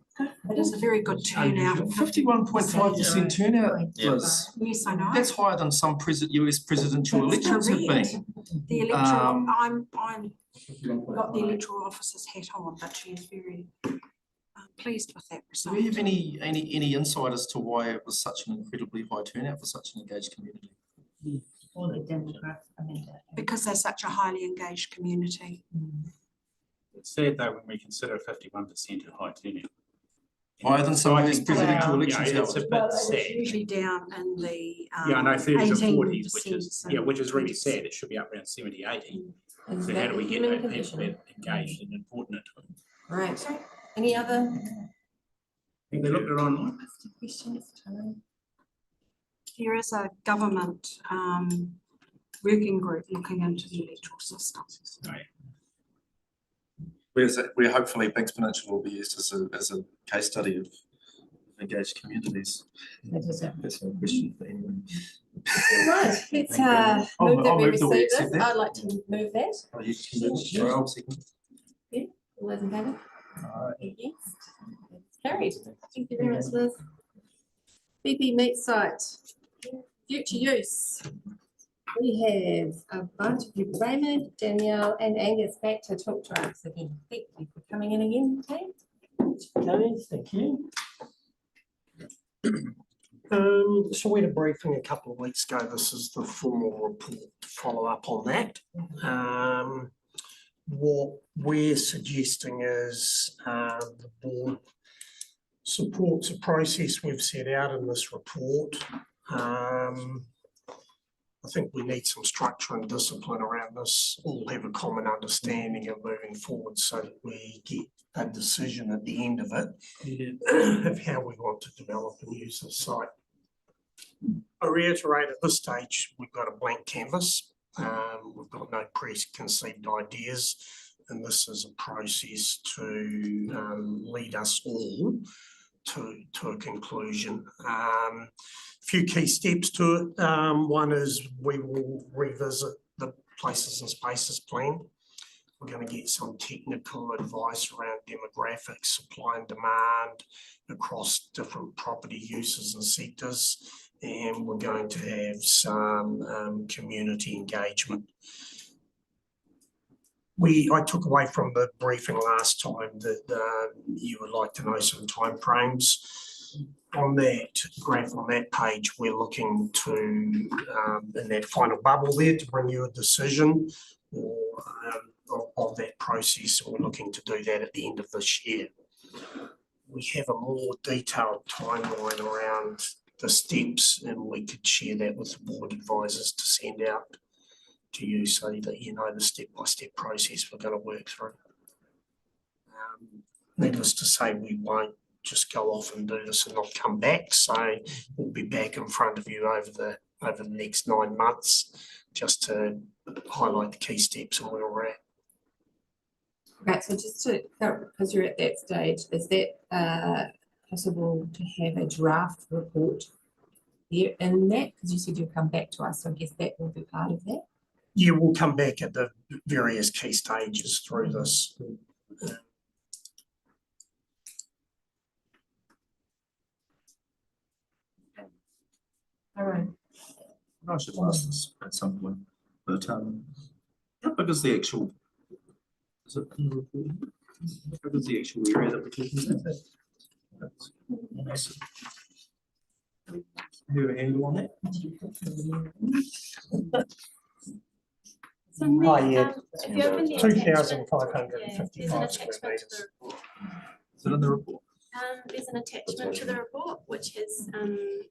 It is a very good turnout. 51.5% turnout, Yeah. Liz. Yes, I know. That's higher than some US presidential That's elections have correct. been. The electoral, Um, I'm got the electoral officer's hat on, but she is very pleased with that Do result. we have any insight as to why it was such an incredibly high turnout for such an engaged community? Because they're such a highly engaged community. It's sad though when we consider 51% a high turnout. Higher than some US presidential Well, elections. Yeah, it's a Howard. bit sad. Usually down in the. Yeah, I know 30s and 40s, 18%, which is, so yeah, which is really 20%. sad. It should be up around 70, 80. And So how that do we is get human that condition. engaged and important? Right. Any other Have they looked at it online? questions, Tony? There is a government working group looking into the electoral system. Where hopefully Banks Peninsula will be used as a case study of engaged communities. That's a question for anyone. Right, let's I'll move that we move that we receive accept this. that. I'd like to move that. Oh, you can do it. Sure, I'll second. All those in favour? Yes. It's carried. Thank you very much, Liz. BP meat site, future use. We have a bunch of people, Raymond, Danielle and Angus back to talk to us again. Thank you for coming in again, okay? Okay, thank you. So we had a briefing a couple of weeks ago. This is the formal report to follow up on that. What we're suggesting is the board supports the process we've set out in this report. I think we need some structure and discipline around this, all have a common understanding of moving forward so that we get a decision at the end of it of how we want to develop and use the site. I reiterate at this stage, we've got a blank canvas. We've got no preconceived ideas, and this is a process to lead us all to a conclusion. Few key steps to it. One is we will revisit the places and spaces plan. We're going to get some technical advice around demographics, supply and demand across different property uses and sectors. And we're going to have some community engagement. I took away from the briefing last time that you would like to know some timeframes. On that graph on that page, we're looking to, in that final bubble there, to bring you a decision of that process. And we're looking to do that at the end of this year. We have a more detailed timeline around the steps, and we could share that with the board advisors to send out to you so that you know the step-by-step process we're going to work through. Needless to say, we won't just go off and do this and not come back. So we'll be back in front of you over the next 9 months, just to highlight the key steps and where we're at. Right, so just to, because you're at that stage, is that possible to have a draft report there in that? Because you said you'll come back to us, so I guess that will be part of that. Yeah, we'll come back at the various key stages through this. All right. I should ask this at some point, but how big is the actual? Is it in the report? How big is the actual area that we're talking about? That's- You have a handle on that? So Nick, Oh, yeah. if you open the 2,555 square attachment, there's an attachment to metres. the report. Is it in the report? There's an attachment to the report which has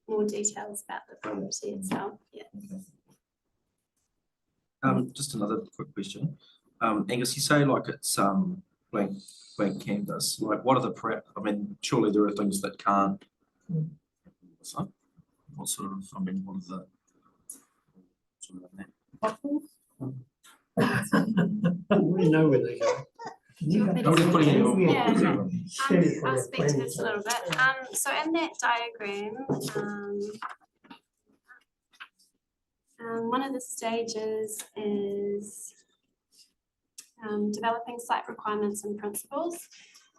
more details about the property itself, yeah. Just another quick question. Angus, you say like it's blank canvas, like what are the I mean, surely there are things that can't. So, what sort of, I mean, what are the sort of that? We know where they go. I'm just putting it in your. Yeah. I'll speak to this a little bit. So in that diagram, one of the stages is developing site requirements and principles.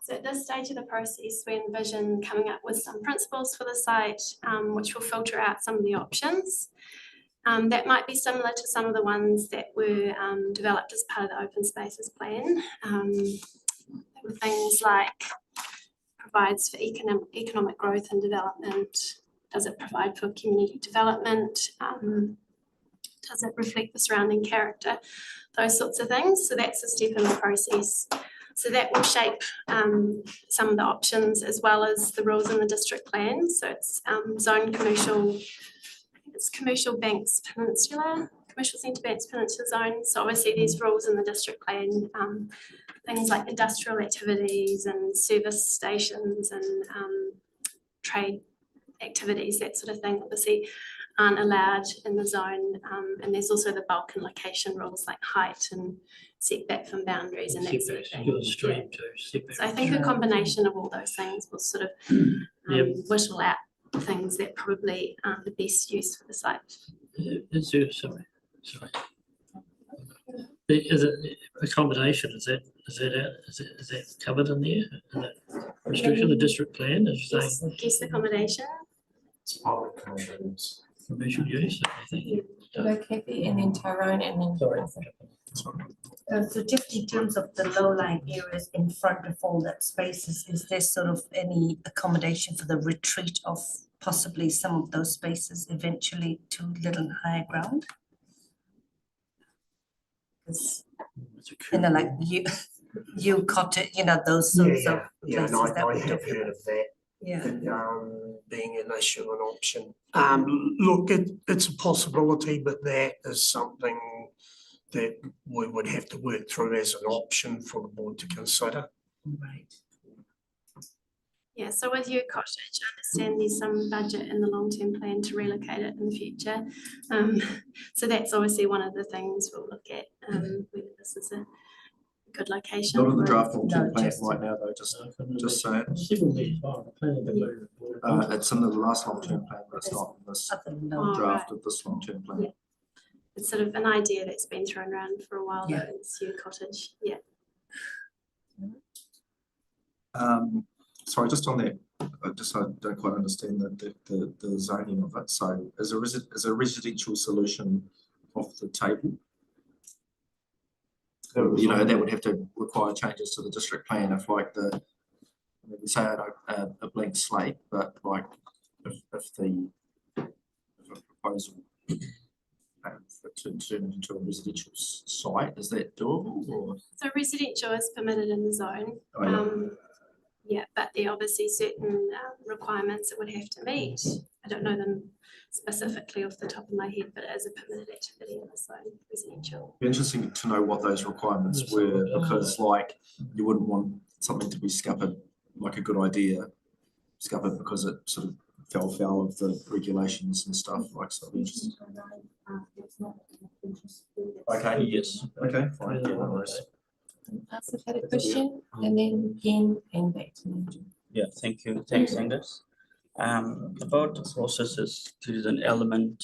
So at this stage of the process, we envision coming up with some principles for the site, which will filter out some of the options. That might be similar to some of the ones that were developed as part of the open spaces plan. There were things like provides for economic growth and development. Does it provide for community development? Does it reflect the surrounding character? Those sorts of things. So that's a step in the process. So that will shape some of the options as well as the rules in the district plan. So it's zone commercial. It's Commercial Banks Peninsula, Commercial Centre Banks Peninsula zone. So obviously these rules in the district plan, things like industrial activities and service stations and trade activities, that sort of thing, obviously aren't allowed in the zone. And there's also the bulk and location rules like height and setback from boundaries and that sort of thing. You've got a stream too, setback. So I think a combination of all those things will sort of whittle out things that probably aren't the best use for the site. Is there, sorry. Is it accommodation, is that covered in there? Is that restriction, the district plan, as you say, Guest accommodation. It's public commercial use. commercial use, I think. Hello, Kathy, and then Tyrone, and then. Sorry. So just in terms of the low-lying areas in front of all that spaces, is there sort of any accommodation for the retreat of possibly some of those spaces eventually to little higher ground? Because, you know, like you cottage, you know, those sorts of Yeah, and places that I we're have talking heard about. of that. Yeah. Being an issue, an option. Look, it's a possibility, but that is something that we would have to work through as an option for the board to consider. Right. Yeah, so with your cottage, I understand there's some budget in the long-term plan to relocate it in the future. So that's obviously one of the things we'll look at, whether this is a good location. Not in the for it. draft long-term plan just- right now, though, just saying. Civil needs, the planning development board. It's in the last long-term plan, but it's not in this Other than Oh, that, draft of this long-term plan. Yeah. It's sort of an idea that's been thrown around for a while, though, Yeah. it's your cottage, yeah. Sorry, just on that, I don't quite understand the zoning of it. So is a residential solution off the table? You know, that would have to require changes to the district plan if like we say a blank slate, but like if a proposal to turn it into a residential site, is that doable or? So residential is permitted in the zone. Oh, yeah. Yeah, but there are obviously certain requirements it would have to meet. I don't know them specifically off the top of my head, but it is a permitted activity in the zone, residential. Be interesting to know what those requirements Yes, were, because like you wouldn't want something to be scuppered, like a good idea, scuppered because it sort of fell foul of the regulations and stuff, like so. It'd be interesting. Okay, yes, okay, fine, yeah, no worries. I've had a question, and then Ken and back to me. Yeah, thank you. Thanks, Angus. About the processes, there is an element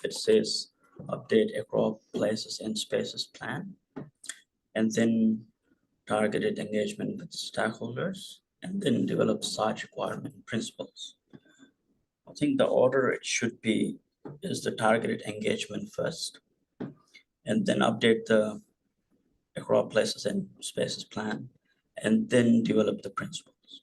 that says update across places and spaces plan, and then targeted engagement with stakeholders, and then develop site requirement principles. I think the order it should be is the targeted engagement first, and then update the across places and spaces plan, and then develop the principles.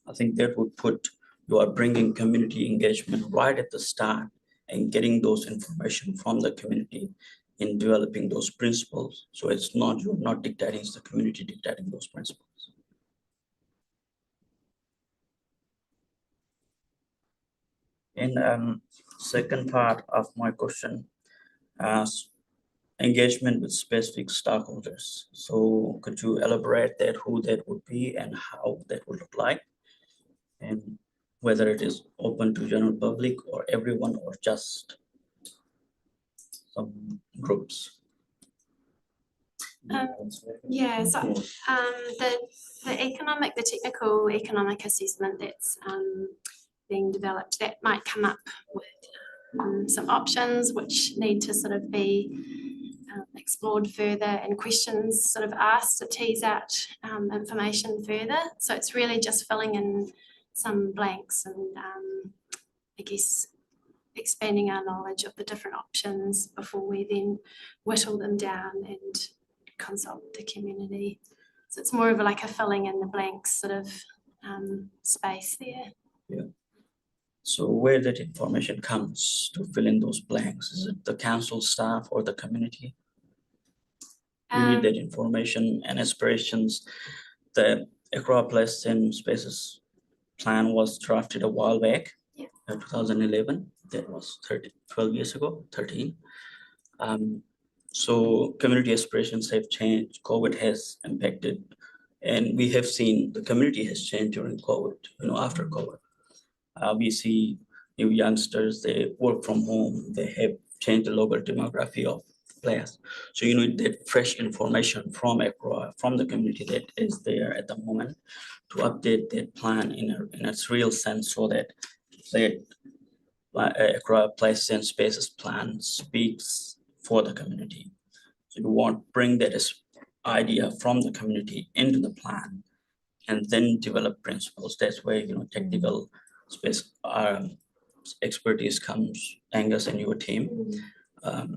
I think that would put, you are bringing community engagement right at the start and getting those information from the community in developing those principles. So it's not, you're not dictating, it's the community dictating those principles. And second part of my question, engagement with specific stakeholders. So could you elaborate that, who that would be and how that would look like? And whether it is open to general public or everyone or just some groups? Yeah, so the technical economic assessment that's being developed, that might come up with some options which need to sort of be explored further and questions sort of asked to tease out information further. So it's really just filling in some blanks and I guess expanding our knowledge of the different options before we then whittle them down and consult the community. So it's more of like a filling in the blanks sort of space there. Yeah. So where that information comes to fill in those blanks, is it the council staff or the community? You need that information and aspirations. The across place and spaces plan was drafted a while back, yeah. 2011. That was 12 years ago, 13. So community aspirations have changed. COVID has impacted, and we have seen the community has changed during COVID. After COVID, we see new youngsters. They work from home. They have changed the local demography of place. So you need that fresh information from the community that is there at the moment to update that plan in its real sense, so that across place and spaces plan speaks for the community. So you want to bring that idea from the community into the plan and then develop principles. That's where technical space expertise comes, Angus and your team.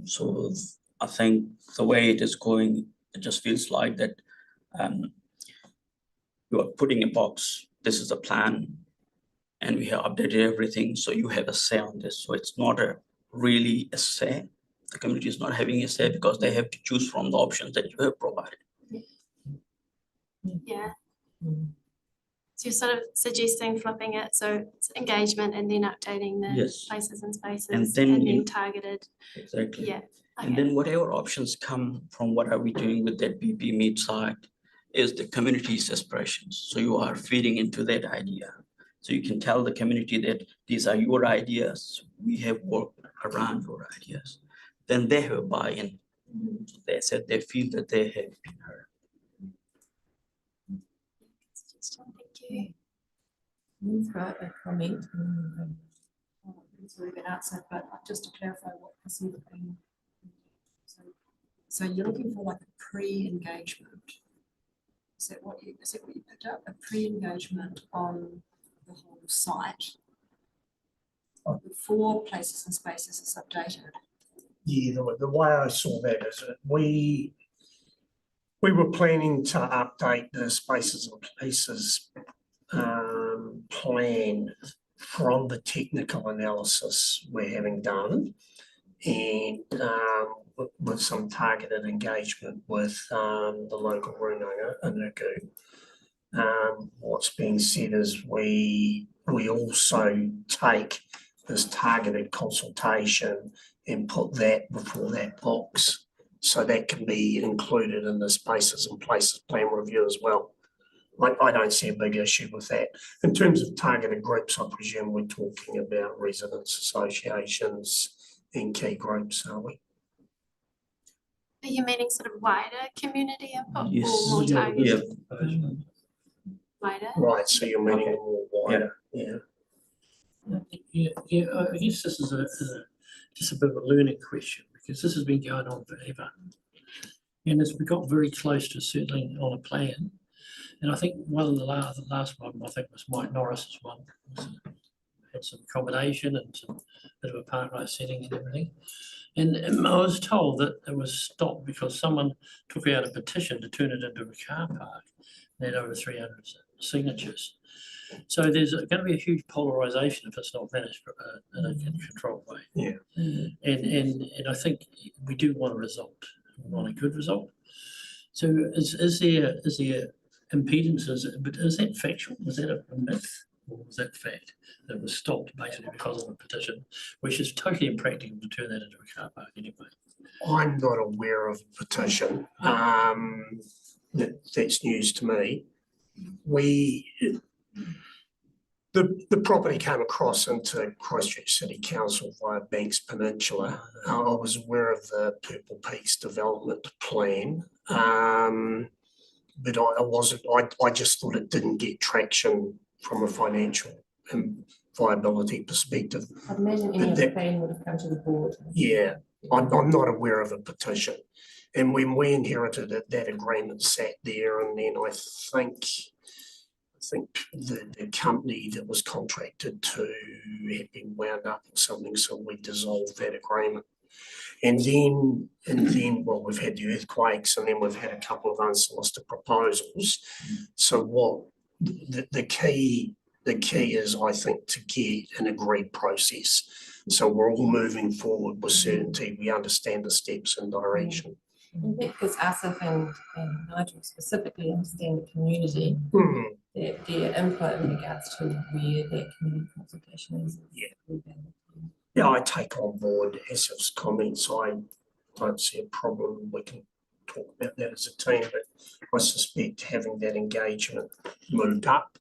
So I think the way it is going, it just feels like that you are putting a box, this is a plan, and we have updated everything, so you have a say on this. So it's not really a say. The community is not having a say because they have to choose from the options that you have provided. Yeah. So you're sort of suggesting flipping it, so it's engagement and then updating the Yes. places and spaces And and then then targeted. Exactly. Yeah. And then whatever options come from what are we doing with that BP meet site is the community's aspirations. So you are feeding into that idea. So you can tell the community that these are your ideas. We have worked around your ideas. Then they have buy-in. So they said they feel that they have been heard. Thank you. You've got a comment. It's already been answered, but just to clarify what has been. So you're looking for like a pre-engagement. Is that what you picked up? A pre-engagement on the whole site before places and spaces is updated. Yeah, the way I saw that is that we were planning to update the spaces and places plan from the technical analysis we're having done, and with some targeted engagement with the local runanga Anuku. What's being said is we also take this targeted consultation and put that before that box, so that can be included in the spaces and places plan review as well. I don't see a big issue with that. In terms of targeted groups, I presume we're talking about residents associations and key groups, are we? Are you meaning sort of wider community input Yes. or more targeted? Yeah. Wider? Right, so you're meaning more wider, yeah. Yeah, I guess this is just a bit of a learning question, because this has been going on forever. And as we got very close to settling on a plan, and I think one of the last one, I think was Mike Norris's one, had some accommodation and some bit of a park-like setting and everything. And I was told that it was stopped because someone took out a petition to turn it into a car park. They had over 300 signatures. So there's going to be a huge polarisation if it's not managed in a controlled way. Yeah. And I think we do want a result. We want a good result. So is there impedances? But is that factual? Was that a myth, or was that fact that it was stopped basically because of a petition, which is totally impractical to turn that into a car park anyway? I'm not aware of a petition. That's news to me. The property came across into Christchurch City Council via Banks Peninsula. I was aware of the Purple Peaks development plan, but I wasn't. I just thought it didn't get traction from a financial viability perspective. I'd imagine any other plan would have come to the board. Yeah, I'm not aware of a petition. And when we inherited it, that agreement sat there, and then I think the company that was contracted to had been wound up or something, so we dissolved that agreement. And then well, we've had the earthquakes, and then we've had a couple of unsolicited proposals. So what the key is, I think, to get an agreed process. So we're all moving forward with certainty. We understand the steps and direction. Because Asif and Nigel specifically understand the community, their input in regards to where that community consultation is. Yeah, I take on board Asif's comments. I don't see a problem. We can talk about that as a team, but I suspect having that engagement moved up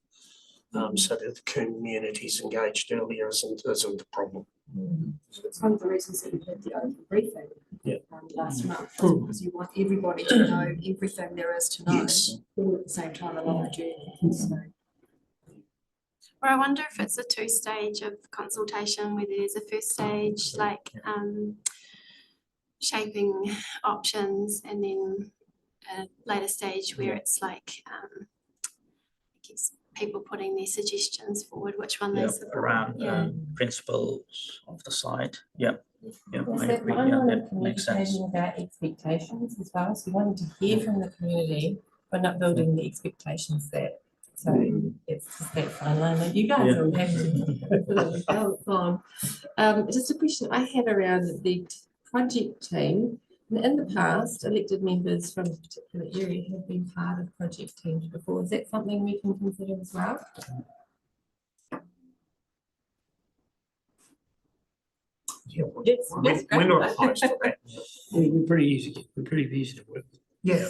so that the community's engaged earlier isn't the problem. So it's one of the reasons that you had the open briefing last month, because you want everybody to know everything there is to know, Yes. all at the same time along the journey. So Or I wonder if it's a two-stage of consultation, whether there's a first stage like shaping options, and then a later stage where it's like I guess people putting their suggestions forward, which one they support. Around principles of the site. Yeah. Yeah, Is I that agree. one Yeah, on that makes sense. communicating about expectations as well? So wanting to hear from the community, but not building the expectations that, so it's just that fine line that you guys are having to balance on. Just a question I have around the project team. In the past, elected members from a particular area have been part of project teams before. Is that something we can consider as well? Yeah, Yes, we're not opposed to that. We're pretty easy. We're pretty easy to work with. Yeah.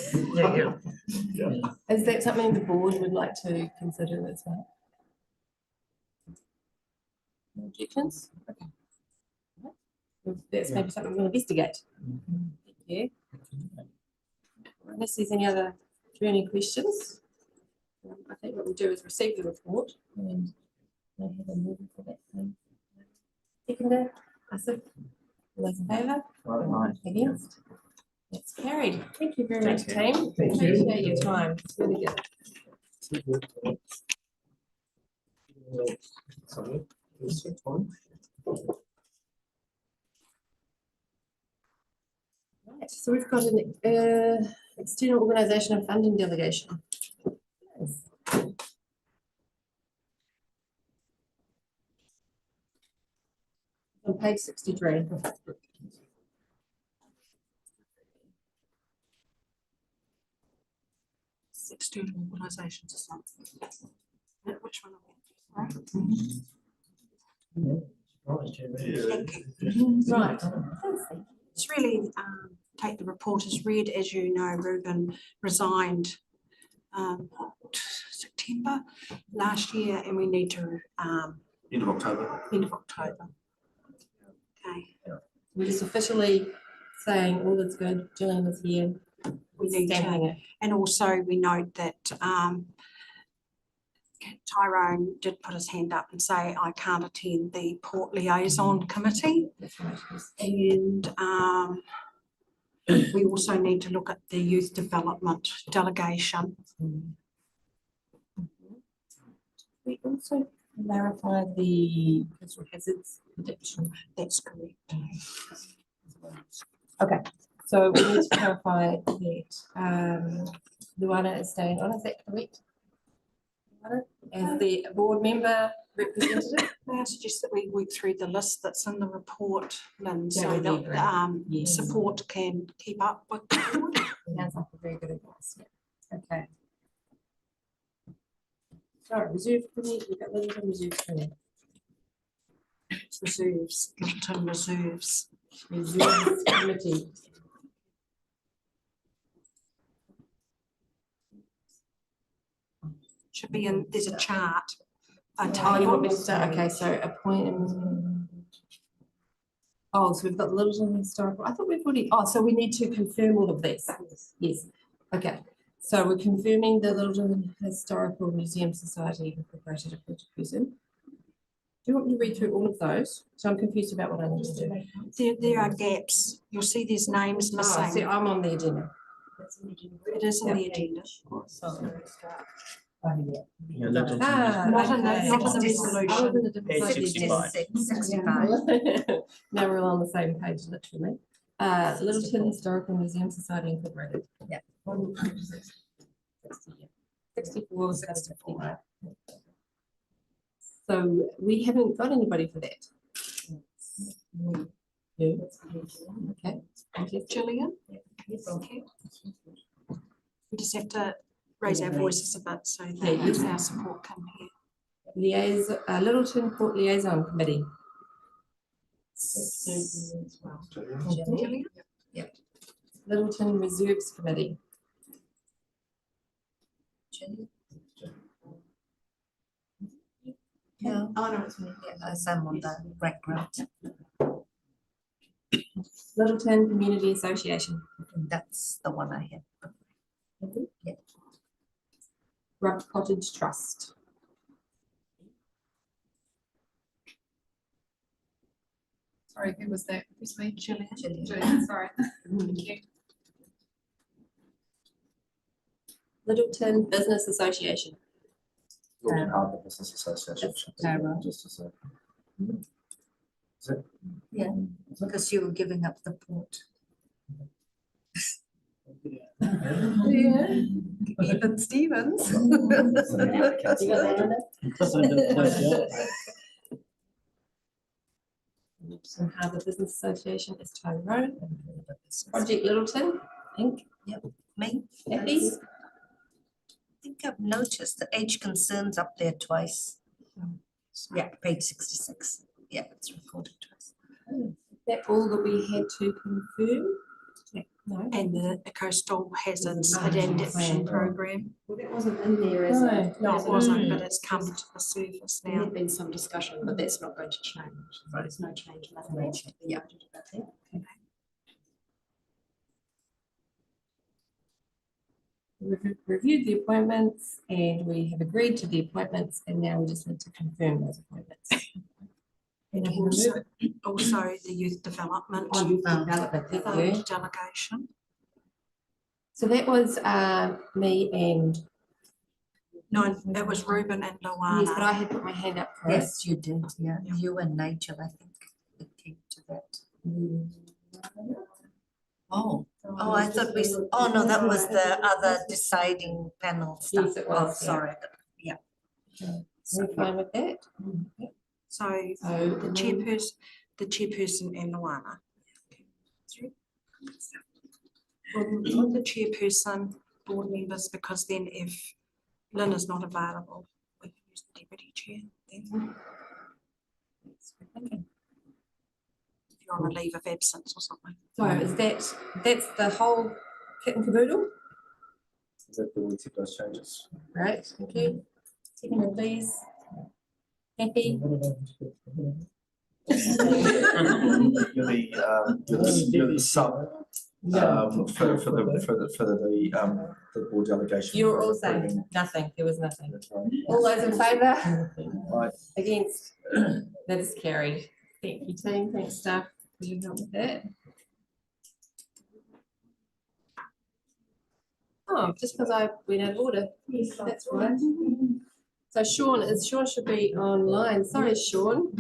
Is that something the board would like to consider as well? No objections? Okay. That's maybe something we'll investigate. Thank you. Unless there's any other, any questions? I think what we'll do is receive the report and we'll have a movie for that thing. Seconder, Asif, all those in favour? Against? That's carried. Thank you very much, team. Appreciate your time. It's really good. Right, so we've got an external organisation and funding delegation. Yes. On page 63. external organisations or something. Which one are we? Right. It's really take the report as read. As you know, Reuben resigned September last year, and we need to End of October. End of October. Okay. We're just officially saying all is good. Gillian is here. We need to, and also we note that Tyrone did put his hand up and say, I can't attend the Port Liaison Committee. And we also need to look at the Youth Development Delegation. We also clarify the coastal hazards prediction. That's correct. Okay, so we need to clarify that Luana is staying on, is that correct? Luana, as the board member representative? May I suggest that we work through the list that's in the report, Lynn, That so would be that great. Yes. support can keep up with the board. Sounds like a very good advice, yeah. Okay. So reserve committee, we've got Littleton Reserve Committee. Reserves, Littleton Reserves. Reserves Committee. Should be in, there's a chart. A Oh, you want me to table. start? Okay, so appoint. Oh, so we've got Littleton Historical. I thought we've already, oh, so we need to confirm all of this. Yes, okay. So we're confirming the Littleton Historical Museum Society Incorporated appointed person. Do you want me to read through all of those? So I'm confused about what I need to do. There are gaps. You'll see there's names Oh, see, missing. I'm on the agenda. It is in the agenda. Yeah, Littleton Ah, Not in the, okay. not in the I was resolution. in a different Page page. 65. Now we're all on the same page, literally. Littleton Historical Museum Society Incorporated. Yeah. 64, 65. So we haven't got anybody for that. You? Okay. Thank you. Gillian? Thank you. We just have to raise our voices a bit so that our support can hear. Liaison, Littleton Port Liaison Committee. Gillian? Littleton Reserves Committee. Yeah, Oh, no, it's me. I'm on the background. Littleton Community Association. That's the one I have. Yeah. Rub Cottage Trust. Sorry, who was that? Who's me? Gillian. Julian, sorry. Thank you. Littleton Business Association. Littleton Harbour Business Association. Tara. Just to say. Yeah, because you were giving up the port. Yeah. Even Stevens. You got that, Linda? Littleton Harbour Business Association is Tyrone. Project Littleton, Inc. Me, Happy? I think I've noticed the age concerns up there twice. Yeah, page 66. Yeah, it's recorded twice. That all that we had to confirm? No. And the coastal hazards Ah, adaptation plan. program. Well, that wasn't in there as a. No, it wasn't, but it's come to the surface There now. had been some discussion, but that's not going to change. There's no change. Nothing No else. Yeah. About that. Okay. We've reviewed the appointments and we have agreed to the appointments and now we just need to confirm those appointments. And also the youth development Oh, youth development, thank you. delegation. So that was me and, No, it was Ruben and yes, but Luana. I had put my hand up for it. Yes, you did, yeah. You and Nigel, I think, it came to that. Oh, I thought we, oh, no, that was the other deciding panel stuff. Yes, it Oh, was, yeah. sorry, yeah. We're fine with that. So So the chairperson and Luana. With the chairperson, board members, because then if Lynn is not available, we can use the deputy chair then. If you're on a leave of absence or something. So is that's the whole kit and caboodle? Is that the way to those changes? Right, thank you. Second, please. Happy? You're the sub for the board delegation. You're all saying nothing, there was nothing. That's right. All those in favour? Right. Against? That is carried. Thank you, team. Thanks, staff, for your help with that. Oh, just because I went out of order. Yes, that's right. So Sean should be online. Sorry, Sean.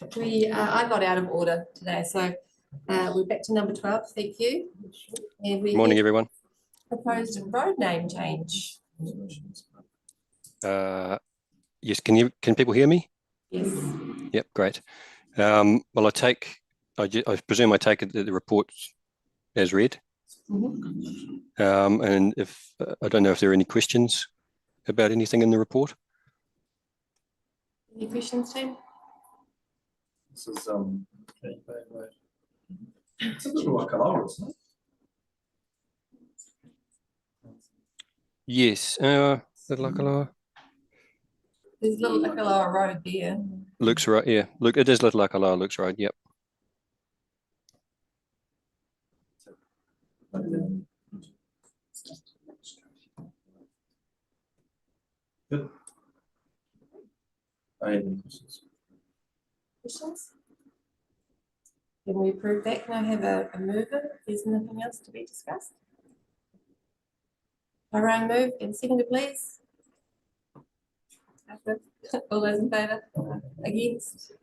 I got out of order today, so we're back to number 12. Thank you. And we Morning, have everyone. proposed road name change. Yes, can people hear me? Yes. Yep, great. Well, I presume I take it that the report's as read. And if I don't know if there are any questions about anything in the report. Any questions, Tim? This is it's a little like a lower, isn't it? Yes, Little Akaloa. There's Little Akaloa Road there. Looks right, yeah. Look, it is Little Akaloa, looks right, yep. Good. I have any questions? Questions? Can we approve that? Can I have a mover? If there's nothing else to be discussed. Irene move and seconder, please. All those in favour? Against?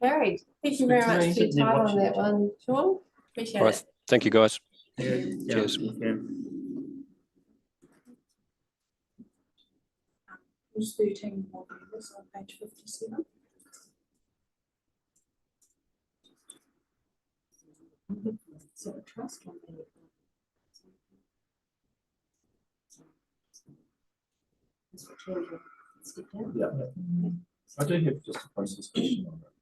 Carried. Thank you very much for your time on that one, Sean. Appreciate All right, it. thank you, guys. Cheers. Was 13 more members on page 57. So a trust on the Yeah. I do have just a process question on that.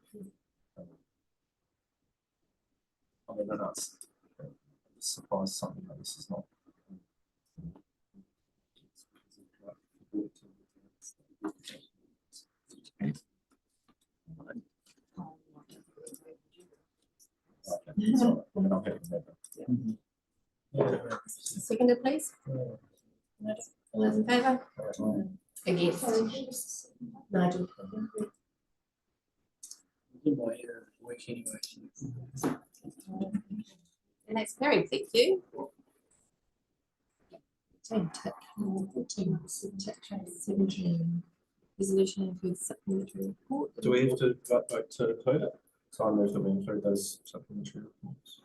I mean, that's surprised something like this is not. Seconder, please. All those in favour? Against? Nigel. And that's carried, thank you. Resolution includes supplementary report. Do we have to vote to include it? So I move that we include those supplementary reports.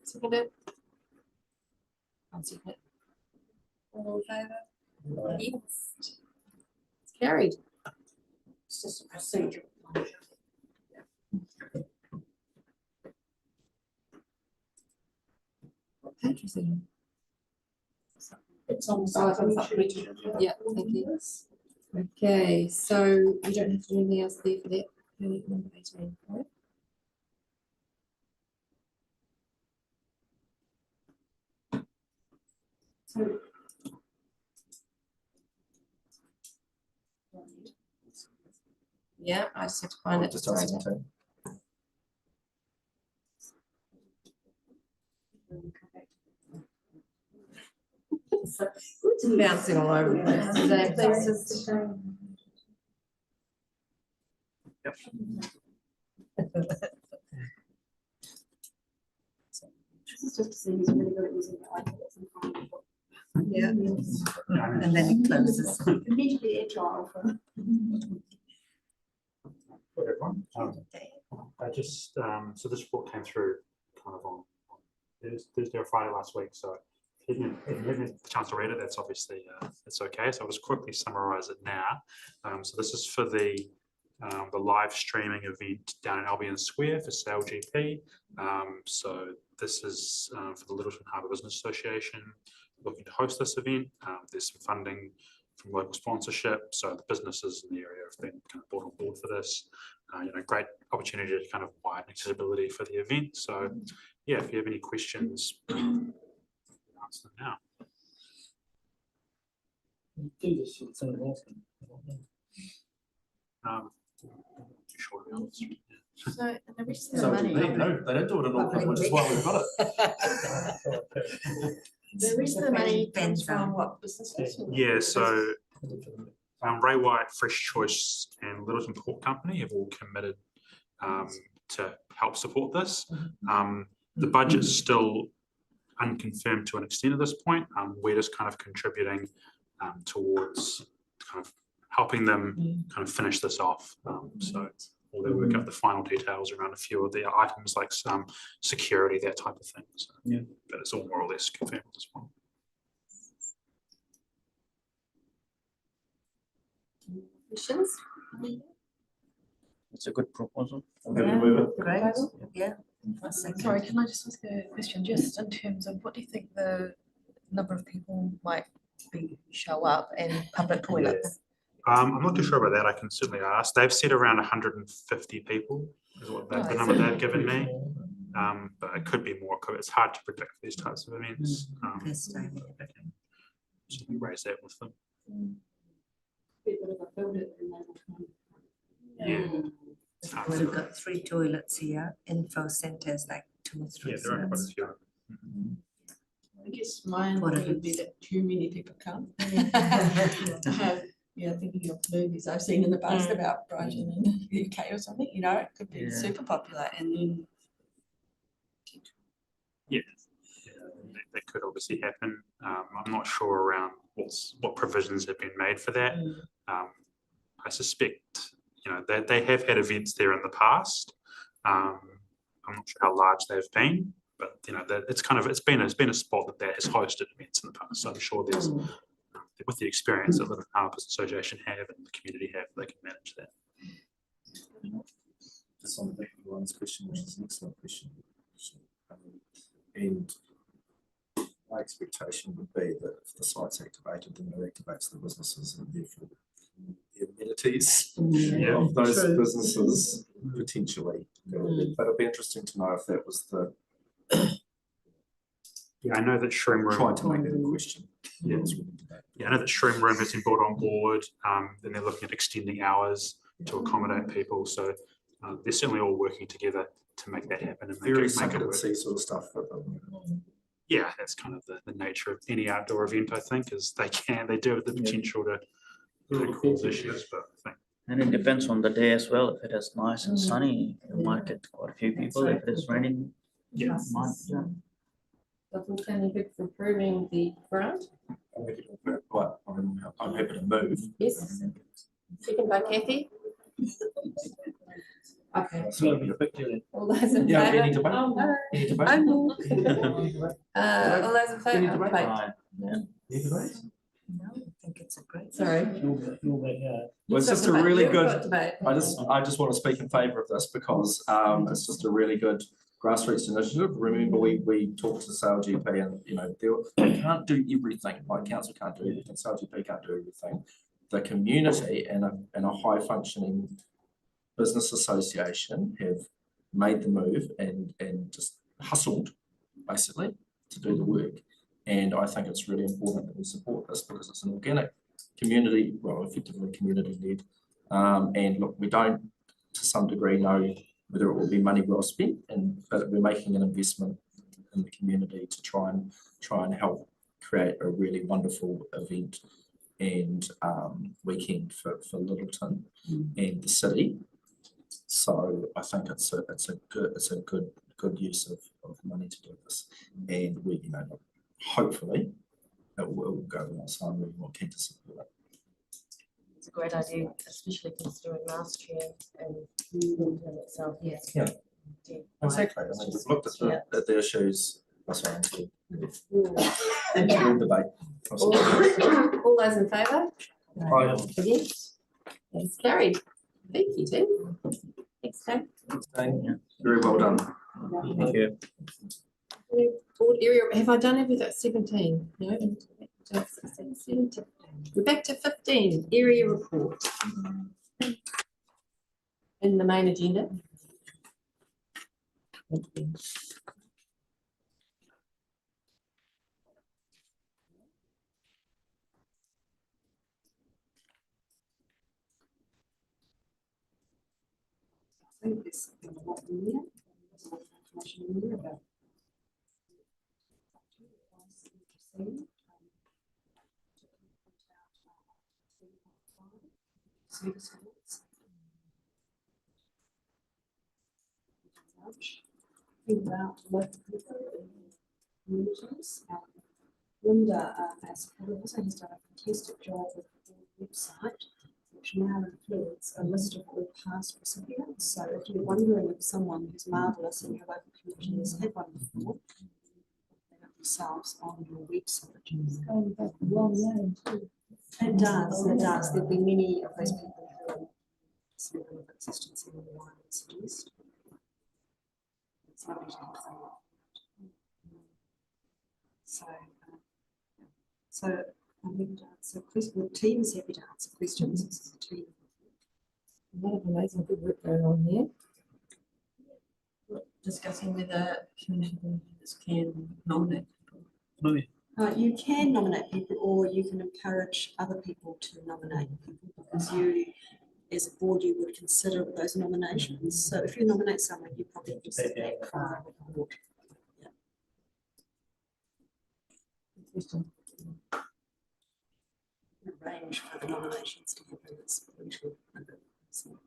Seconder. I'll second it. All in favour? Against? It's carried. It's just a procedure. What page is it on? It's on the Oh, it's on supplementary. Yeah, thank you. Okay, so you don't have to do anything else there for that. Number 18, right? So Yeah, I just have to find it. Just Sorry. ask them Bouncing all over the place today, please just. Yeah. And then it closes. Immediately agile for. I just, so this report came through kind of on Thursday or Friday last week, so if you haven't a chance to read it, that's obviously, it's okay, so I'll just quickly summarize it now. So this is for the live streaming event down in Albion Square for Sale GP. So this is for the Littleton Harbour Business Association looking to host this event. There's some funding from local sponsorship, so the businesses in the area have been kind of brought on board for this. Great opportunity to kind of widen accessibility for the event. So yeah, if you have any questions, answer them now. Do this with someone else. Too short of notes. So, and the rest of So the money. they don't do it at all, which is why we've got it. The rest of the money comes from what businesses? Yeah, so Ray White, Fresh Choice and Littleton Pork Company have all committed to help support this. The budget's still unconfirmed to an extent at this point. We're just kind of contributing towards kind of helping them kind of finish this off. So while they work out the final details around a few of the items like some security, that type of thing. So, Yeah. but it's all more or less confirmed at this point. Questions? It's a good proposal. Great, yeah. I second. Sorry, can I just ask a question, just in terms of what do you think the number of people might be show up and public toilets? I'm not too sure about that. I can certainly ask. They've said around 150 people is what the number they've given me. But it could be more. It's hard to predict these types of events. First time. So we raise that with them. Yeah. It's hard We've to- got 3 toilets here, info centers like 2 or 3. Yeah, there are quite a sites. few. I guess mine What would if be that too many people come. To have, thinking of movies I've seen in the past about Brighton and the UK or something, it could be Yeah. super popular and then. Yeah, that could obviously happen. I'm not sure around what provisions have been made for that. I suspect, they have had events there in the past. I'm not sure how large they've been, but it's been a spot that has hosted events in the past. So I'm sure there's with the experience that the Developers Association have and the community have, they can manage that. Just on the back of Ryan's question, which is an excellent question. And my expectation would be that if the site's activated, then it activates the businesses and therefore the amenities of those businesses potentially. But it'll be interesting to know if that was the. Yeah, I know that Shroom Room. Trying to make that a question. Yeah, I know that Shroom Room has been brought on board. Then they're looking at extending hours to accommodate people. So they're certainly all working together to make that happen and Very make second it at work. sea sort of stuff. Yeah, that's kind of the nature of any outdoor event, I think, is they do have the potential to cause issues, but I think. And it depends on the day as well. If it is nice and sunny, you might get quite a few people. If it is raining, Yeah. Doesn't sound any good for approving the grant. I'm happy to move. Yes. Second by Kathy. Okay. All those in Yeah, favour? any debate? Any debate? I move. All those in favour? Any debate? Debate. Any debate? No, I think it's a great. Sorry. Well, it's just a Debate. really You've good, got debate. I just want to speak in favour of this because it's just a really good grassroots initiative. Remember, we talked to SailGP and, they can't do everything, like council can't do everything, SailGP can't do everything. The community and a high functioning business association have made the move and just hustled basically to do the work. And I think it's really important that we support this because it's an organic community, well, effectively community led. And look, we don't to some degree know whether it will be money well spent, but we're making an investment in the community to try and help create a really wonderful event and weekend for Littleton and the city. So I think it's a good use of money to do this, and we hopefully it will go well. So I'm really more keen to support it. It's a great idea, especially considering last year and Littleton itself. Yes. Yeah. Exactly. I mean, we've looked at the issues. Sorry, debate. All those in favour? Aye. Against? It's carried. Thank you, Tim. Thanks, Tim. Very well done. thank you. Board area, have I done everything? 17? No. 17. We're back to 15, area report. In the main agenda. I think there's something a lot in there. There's a lot of information in there about. Service awards. Think about local people and communities. Linda, as coordinator, has done a fantastic job of website, which now includes a list of all past recipients. So if you're wondering if someone who's marvellous in your local community has had one before, they got themselves on your website. It does. There'll be many of those people who see the existence in the line suggest. It's lovely to have someone. So I'm happy to answer questions. The team is happy to answer questions. This is the team. A lot of amazing good work going on there. Discussing whether community leaders can nominate people. You can nominate people, or you can encourage other people to nominate people, because you, as a board, you would consider those nominations. So if you nominate someone, you probably have to set that from the board. Arrange for the nominations to happen. It's political. So.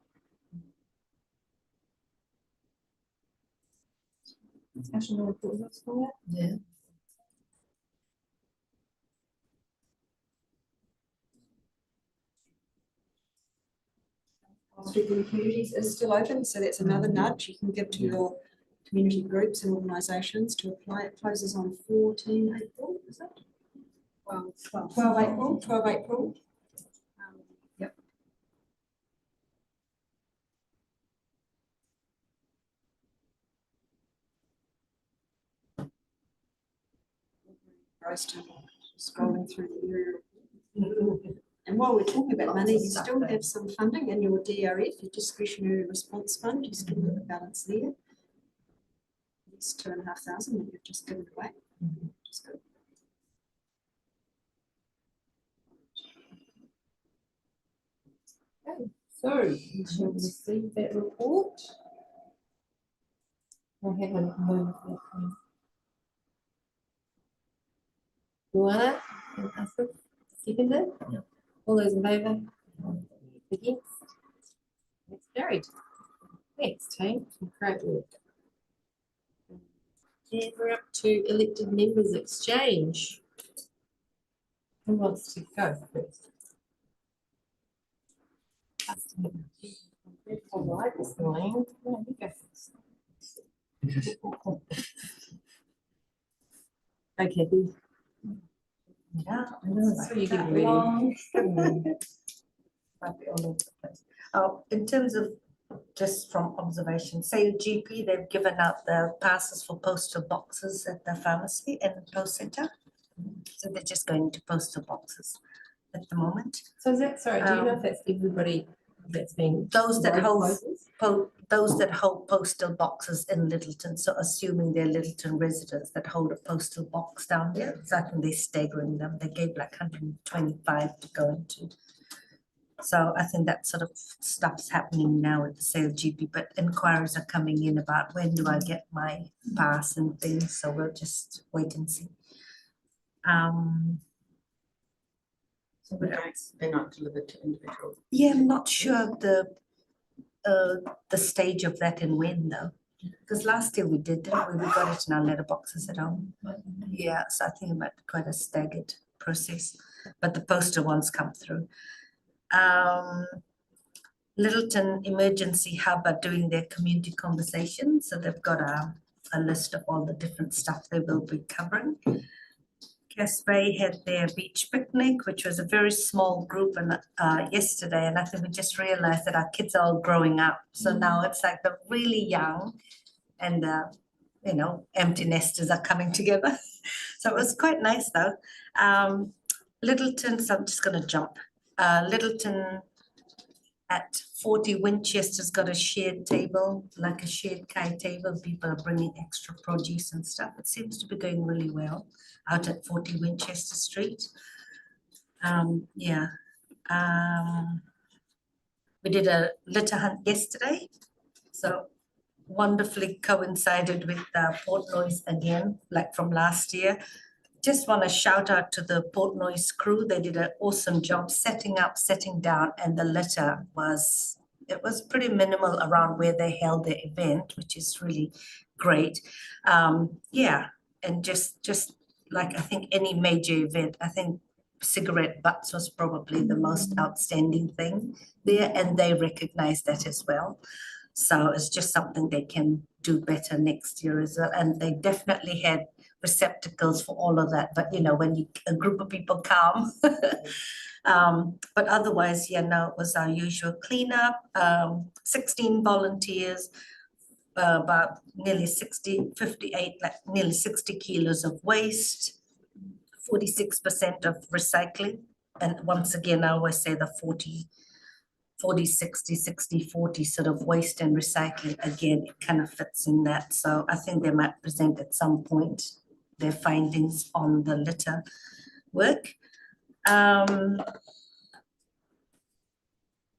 Discussion on reports for that? Yeah. Street Communities is still open, so that's another nudge you can give to your community groups and organisations to apply. It closes on 14 April, is it? 12 April. Yep. Roasted, scrolling through the area. And while we're talking about money, you still have some funding in your DRF, your discretionary response fund. You still have a balance there. It's 2,500 that you've just given away. Just good. Okay, so we shall receive that report. I haven't moved that one. Luana and Asif, seconded. Yep. All those in favour? Against? That's carried. Thanks, team. Great work. And we're up to elected members exchange. Who wants to go first? All right, this morning. Yeah, you go first. Okay. Yeah, So you get ready. In terms of just from observation, say GP, they've given out the passes for postal boxes at the pharmacy and the post centre. So they're just going to postal boxes at the moment. So is that, sorry, do you know if that's everybody that's being? Those that hold, places? those that hold postal boxes in Littleton, so assuming they're Littleton residents that hold a postal box down there, so I think they're staggering them. They gave like 125 to go into. So I think that sort of stuff's happening now at the sale GP, but inquiries are coming in about when do I get my pass and things, so we'll just wait and see. So they're not delivered to individuals. Yeah, I'm not sure the stage of that and when though, because last year we did, didn't we? We got it in our letterboxes at home. Yeah, so I think it might be quite a staggered process, but the postal ones come through. Littleton Emergency Hub are doing their community conversation, so they've got a list of all the different stuff they will be covering. Cass Bay had their beach picnic, which was a very small group and yesterday, and I think we just realized that our kids are all growing up. So now it's like the really young and you know, empty nesters are coming together. So it was quite nice though. Littleton, so I'm just gonna jump. Littleton at 40 Winchester's got a shared table, like a shared kai table. People are bringing extra produce and stuff. It seems to be going really well out at 40 Winchester Street. We did a litter hunt yesterday, so wonderfully coincided with Portnoy's again, like from last year. Just want to shout out to the Portnoy's crew. They did an awesome job setting up, setting down, and the litter was, it was pretty minimal around where they held their event, which is really great. Yeah, and just like I think any major event, I think cigarette butts was probably the most outstanding thing there, and they recognize that as well. So it's just something they can do better next year as well. And they definitely had receptacles for all of that. But you know, when a group of people come, but otherwise, yeah, no, it was our usual cleanup. 16 volunteers, about nearly 58, like nearly 60 kilos of waste, 46% of recycling. And once again, I always say the 40, 60, 60, 40 sort of waste and recycling, again, it kind of fits in that. So I think they might present at some point their findings on the litter work.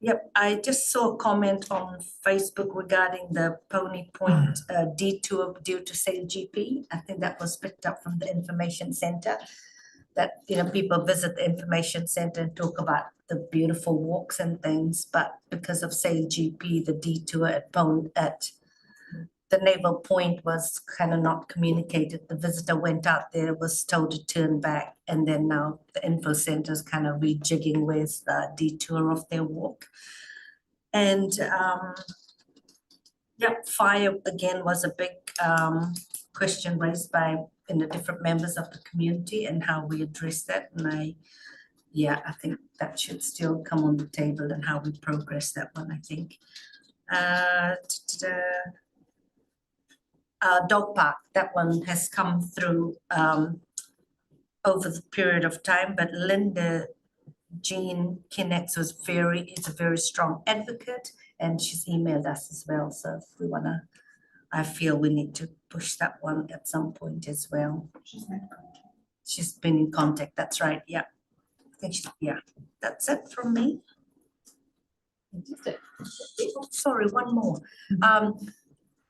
Yep, I just saw a comment on Facebook regarding the Pony Point detour due to Sail GP. I think that was picked up from the information center. That, you know, people visit the information center and talk about the beautiful walks and things, but because of Sail GP, the detour at the Naval Point was kind of not communicated. The visitor went out there, was told to turn back, and then now the info center is kind of rejigging where's the detour of their walk. And yep, fire again was a big question raised by the different members of the community and how we address that. And I think that should still come on the table and how we progress that one, I think. Dog park, that one has come through over the period of time, but Linda Jean Kinnex is a very strong advocate, and she's emailed us as well. So if we wanna, I feel we need to push that one at some point as well. She's been in contact, that's right, yeah. I think that's it from me. Oh, sorry, one more.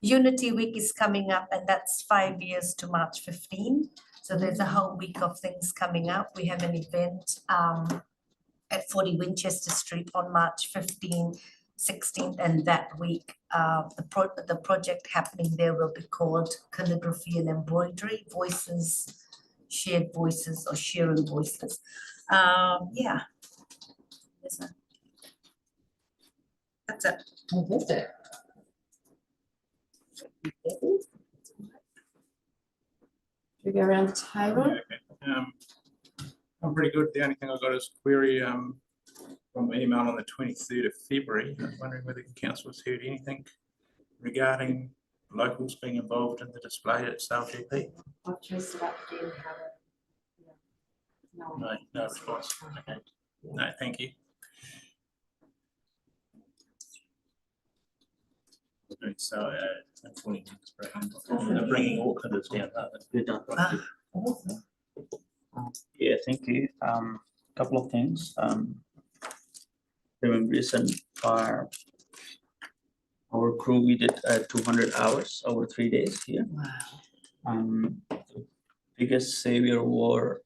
Unity Week is coming up, and that's 5 years to March 15. So there's a whole week of things coming up. We have an event at 40 Winchester Street on March 15, 16, and that week the project happening there will be called Calligraphy and Embroidery, Voices, Shared Voices or Sharing Voices. Yeah. That's it. Fantastic. We go around the table. Okay. I'm pretty good. The only thing I got is a query from the email on the 23rd of February. I was wondering whether the council has heard anything regarding locals being involved in the display at Sail GP. I've traced it up again. No response. Okay. No, thank you. So, They're bringing Aucklanders down. Good done. Yeah, thank you. Couple of things. During recent fire, our crew, we did 200 hours over 3 days here. Wow. The biggest savior were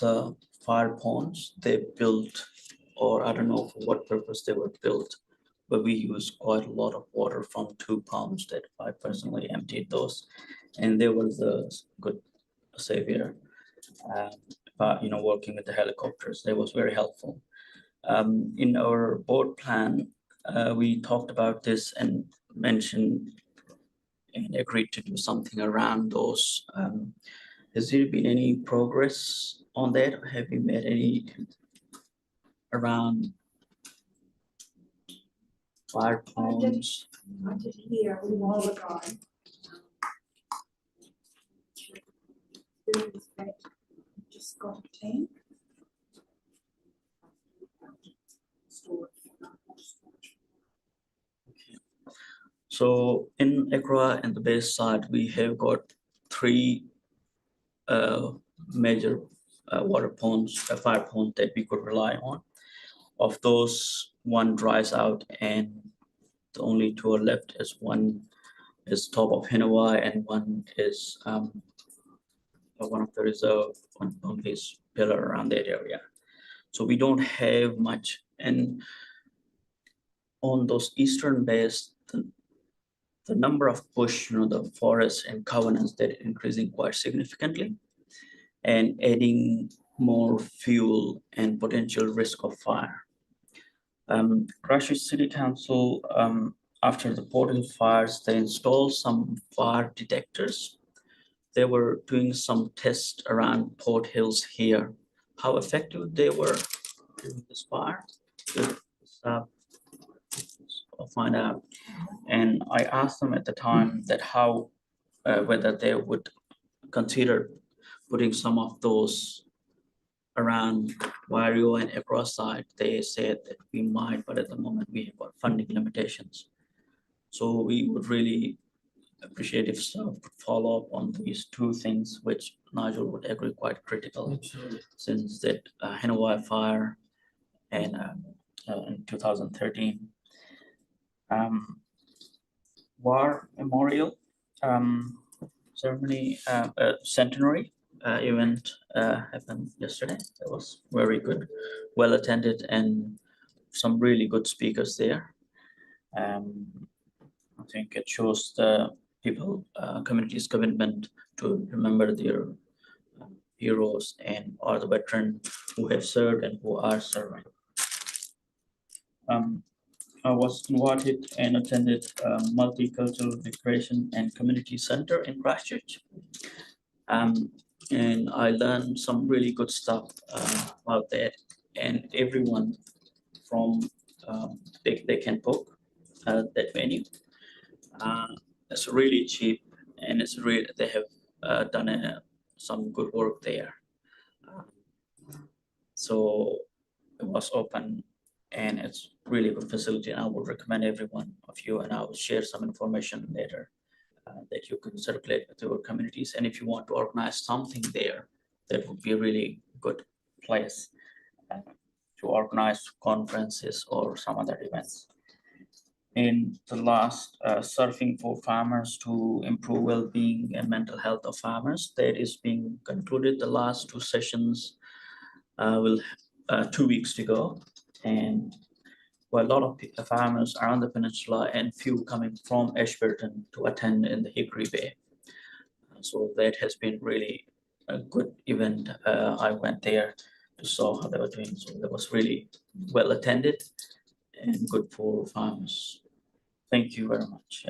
the fire ponds they built, or I don't know for what purpose they were built, but we used quite a lot of water from 2 pumps that I personally emptied those, and there was a good savior. But you know, working with the helicopters, that was very helpful. In our board plan, we talked about this and mentioned and agreed to do something around those. Has there been any progress on that? Have you made any around fire ponds? I did hear a while ago. Just got a tank. So in Accra and the Base side, we have got 3 major water ponds, fire ponds that we could rely on. Of those, 1 dries out, and the only 2 are left as one is top of Hinawai and one is one of the reserve on his pillar around that area. So we don't have much. And on those eastern bays, the number of bush, you know, the forests and covenants that increasing quite significantly, and adding more fuel and potential risk of fire. Christchurch City Council, after the Portal fires, they installed some fire detectors. They were doing some tests around Port Hills here. How effective they were during this fire, I'll find out. And I asked them at the time that how, whether they would consider putting some of those around Wario and across side. They said that we might, but at the moment we have got funding limitations. So we would really appreciate if staff could follow up on these two things, which Nigel would agree quite critical. Since that Hanawai fire and in 2013. War Memorial ceremony, centenary event happened yesterday. It was very good, well attended, and some really good speakers there. I think it shows the people, community's commitment to remember their heroes and all the veterans who have served and who are serving. I was invited and attended Multicultural Recreation and Community Center in Christchurch. And I learned some really good stuff about that. And everyone from, they can book that venue. It's really cheap, and it's really, they have done some good work there. So it was open, and it's really good facility, and I would recommend every one of you, and I will share some information later that you can circulate with your communities. And if you want to organize something there, that would be a really good place to organize conferences or some other events. In the last, surfing for farmers to improve well-being and mental health of farmers, that is being concluded. The last two sessions will 2 weeks to go, and well, a lot of farmers around the peninsula and few coming from Ashburton to attend in the Hickory Bay. So that has been really a good event. I went there to saw how they were doing. So that was really well attended and good for farmers. Thank you very much.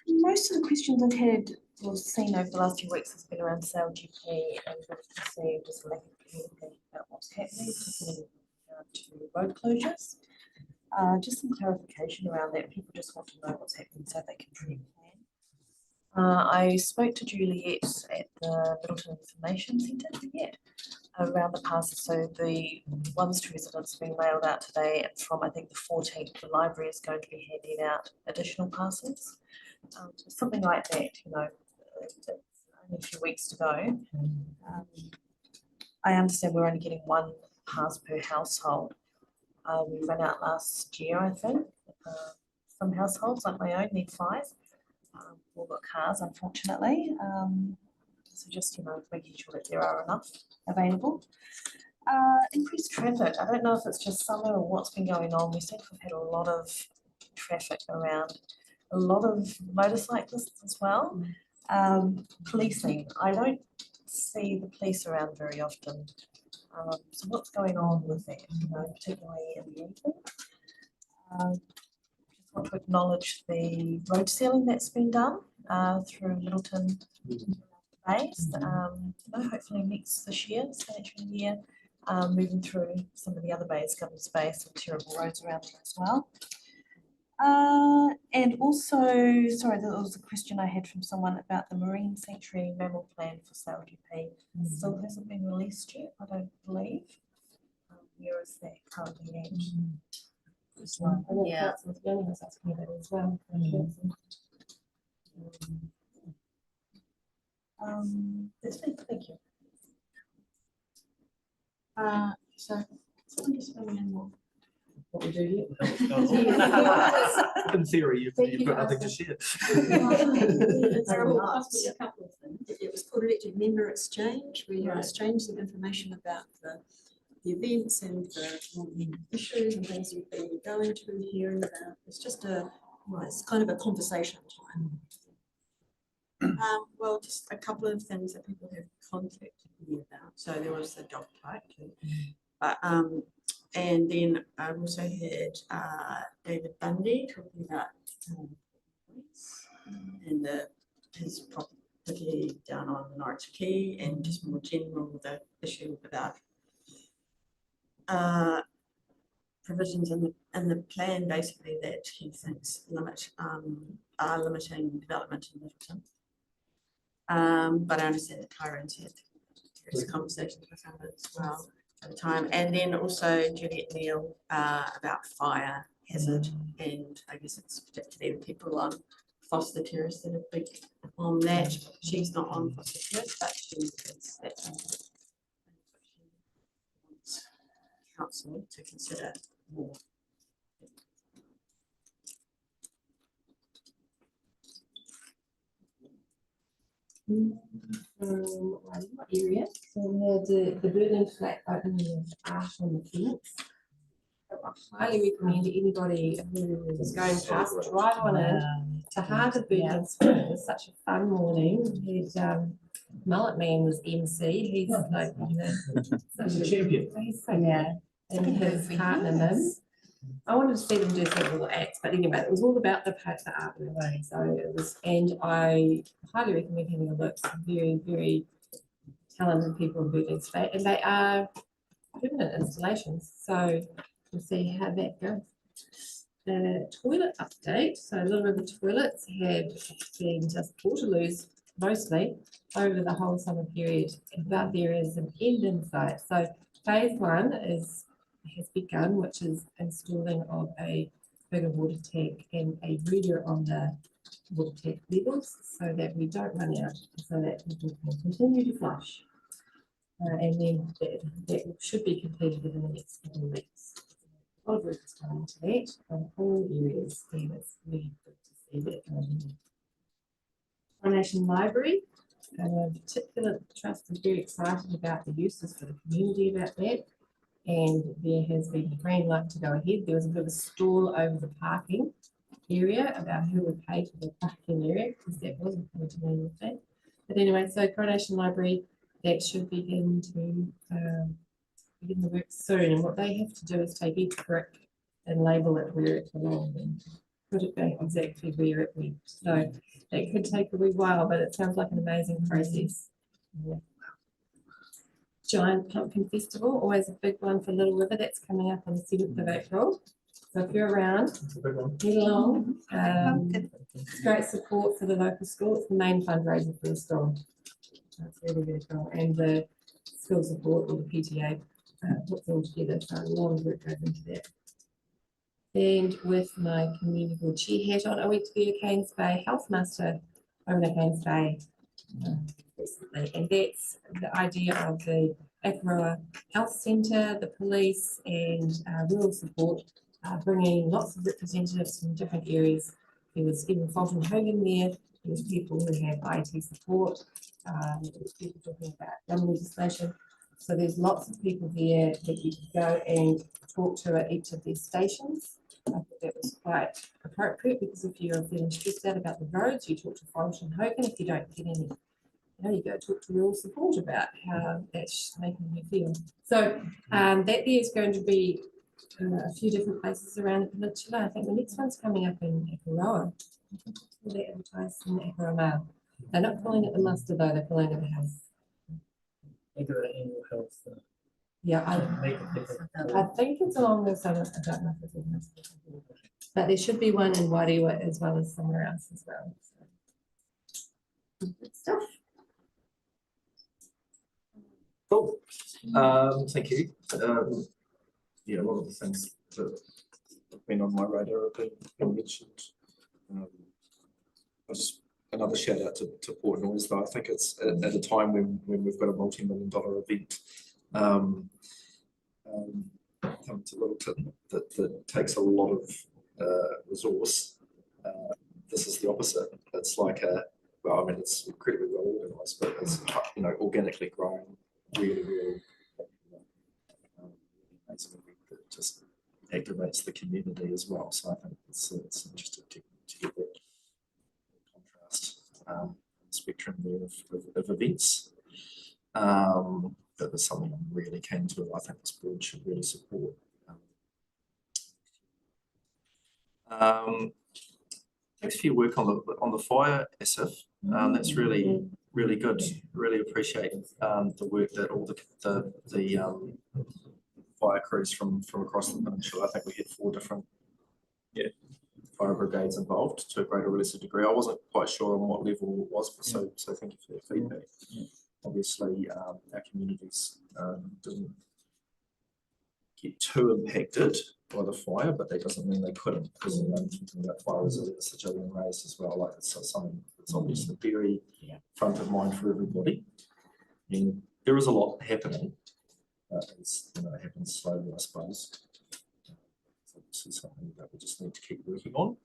Most of the questions I've had or seen over the last few weeks has been around sale GP, and we've received just a lack of communication about what's happening, particularly to road closures. Just some clarification around that. People just want to know what's happening so they can pre-plan. I spoke to Juliet at the Middleton Information Centre around the passes. So the ones to residents being mailed out today, and from I think the 14th, the library is going to be handing out additional parcels. Something like that, you know, it's only a few weeks to go. I understand we're only getting one pass per household. We ran out last year, I think. Some households, like my own, need 5. We've got cars, unfortunately. So just, you know, making sure that there are enough available. Increased traffic. I don't know if it's just summer or what's been going on. We seem to have had a lot of traffic around, a lot of motorcyclists as well. Policing. I don't see the police around very often. So what's going on with that, you know, particularly in the evening? Just want to acknowledge the road sealing that's been done through Middleton Bays. You know, hopefully next this year, this financial year, moving through some of the other bays, Governor's Bay, some terrible roads around there as well. And also, sorry, there was a question I had from someone about the Marine Sanctuary Mammal Plan for Sale GP. Still hasn't been released yet, I don't believe. Where is that currently at? Yeah. As well. That's it, thank you. So someone just fill me in more. What we do here? In theory, you've got nothing to share. Sarah asked me a couple of things. It was called elected member exchange, where you exchange some information about the events and the issues and things you've been going to, hearing about. It's just a, well, it's kind of a conversation time. Well, just a couple of things that people have contacted me about. So there was the dog park too. But and then I also had David Bundy talking about and his property down on Norwich Quay, and just more general the issue about provisions in the plan basically that he thinks are limiting development in Littleton. But I understand that Tyrone's had various conversations with him as well at the time. And then also Juliet Neal about fire hazard, and I guess it's particularly the people on Foster Terrace that are big on that. She's not on Foster Terrace, but she is that council to consider more. What area? So we had the Berlin flat opening of art on the fence. I highly recommend anybody who is going past drive on in to Harbour Berlin Square. It was such a fun morning. Mullet Man was MC. He's like such a champion. He's so and his partner Mim. I wanted to see them do some little acts, but anyway, it was all about the art. So it was, and I highly recommend having a look. Some very, very talented people in Berlin State, and they are permanent installations. So we'll see how that goes. The toilet update. So Little River toilets have been just Portaloos mostly over the whole summer period, but there is an end in sight. So phase one has begun, which is installing of a bigger water tank and a reader on the water tank levels so that we don't run out, so that people can continue to flush. And then that should be completed within the next couple of weeks. A lot of work is going into that on all areas, and it's really good to see that going on. Coronation Library, in particular, the Trust is very excited about the uses for the community about that, and there has been a green light to go ahead. There was a bit of a stall over the parking area about who would pay for the parking area, because that wasn't coming to me with that. But anyway, so Coronation Library, that should begin the work soon, and what they have to do is take each brick and label it where it belongs and put it back exactly where it went. So that could take a wee while, but it sounds like an amazing process. Yeah. Giant Pumpkin Festival, always a big one for Little River. That's coming up on the 7th of April. So if you're around, get along. It's great support for the local school. It's the main fundraiser for the school. So it's really, really cool. And the school support or the PTA puts it all together. So a lot of work goes into that. And with my community board chair hat on, I went to be a Cairns Bay Health Master over at Cairns Bay recently. And that's the idea of the Akaroa Health Centre, the police and rural support, bringing lots of representatives from different areas. There was even Fulton Hogan there. There was people who have IT support. There was people talking about gun legislation. So there's lots of people there that you can go and talk to at each of these stations. I thought that was quite appropriate, because if you're feeling stressed out about the roads, you talk to Fulton Hogan. If you don't get any, you go talk to rural support about how that's making you feel. So that there is going to be a few different places around the peninsula. I think the next one's coming up in Akaroa. They advertise in the Akaroa Mail. They're not calling it the muster though, they're calling it the house. Annual health. Yeah, I think it's along the summer. I don't know if it's in this. But there should be one in Wairewa as well as somewhere else as well. So, good stuff. Cool. Thank you. Yeah, a lot of the things that have been on my radar have been mentioned. Just another shout out to Port Noise, though. I think it's at a time when we've got a multi-million-dollar event coming to Littleton that takes a lot of resource. This is the opposite. It's like well, I mean, it's incredibly well organised, but it's organically grown, really amazing event that just activates the community as well. So I think it's interesting to get that contrast spectrum there of events. That was something I'm really keen to. I think this board should really support. Thanks for your work on the fire, Asif. That's really good. Really appreciate the work that all the fire crews from across the peninsula. I think we had 4 different fire brigades involved to a greater or lesser degree. I wasn't quite sure on what level it was, but so thank you for your feedback. Obviously, our communities didn't get too impacted by the fire, but that doesn't mean they couldn't, because thinking about fire resilience, the Gillian raised as well, like it's something that's obviously very front of mind for everybody. And there is a lot happening. It's, it happens slowly, I suppose. It's obviously something that we just need to keep working on.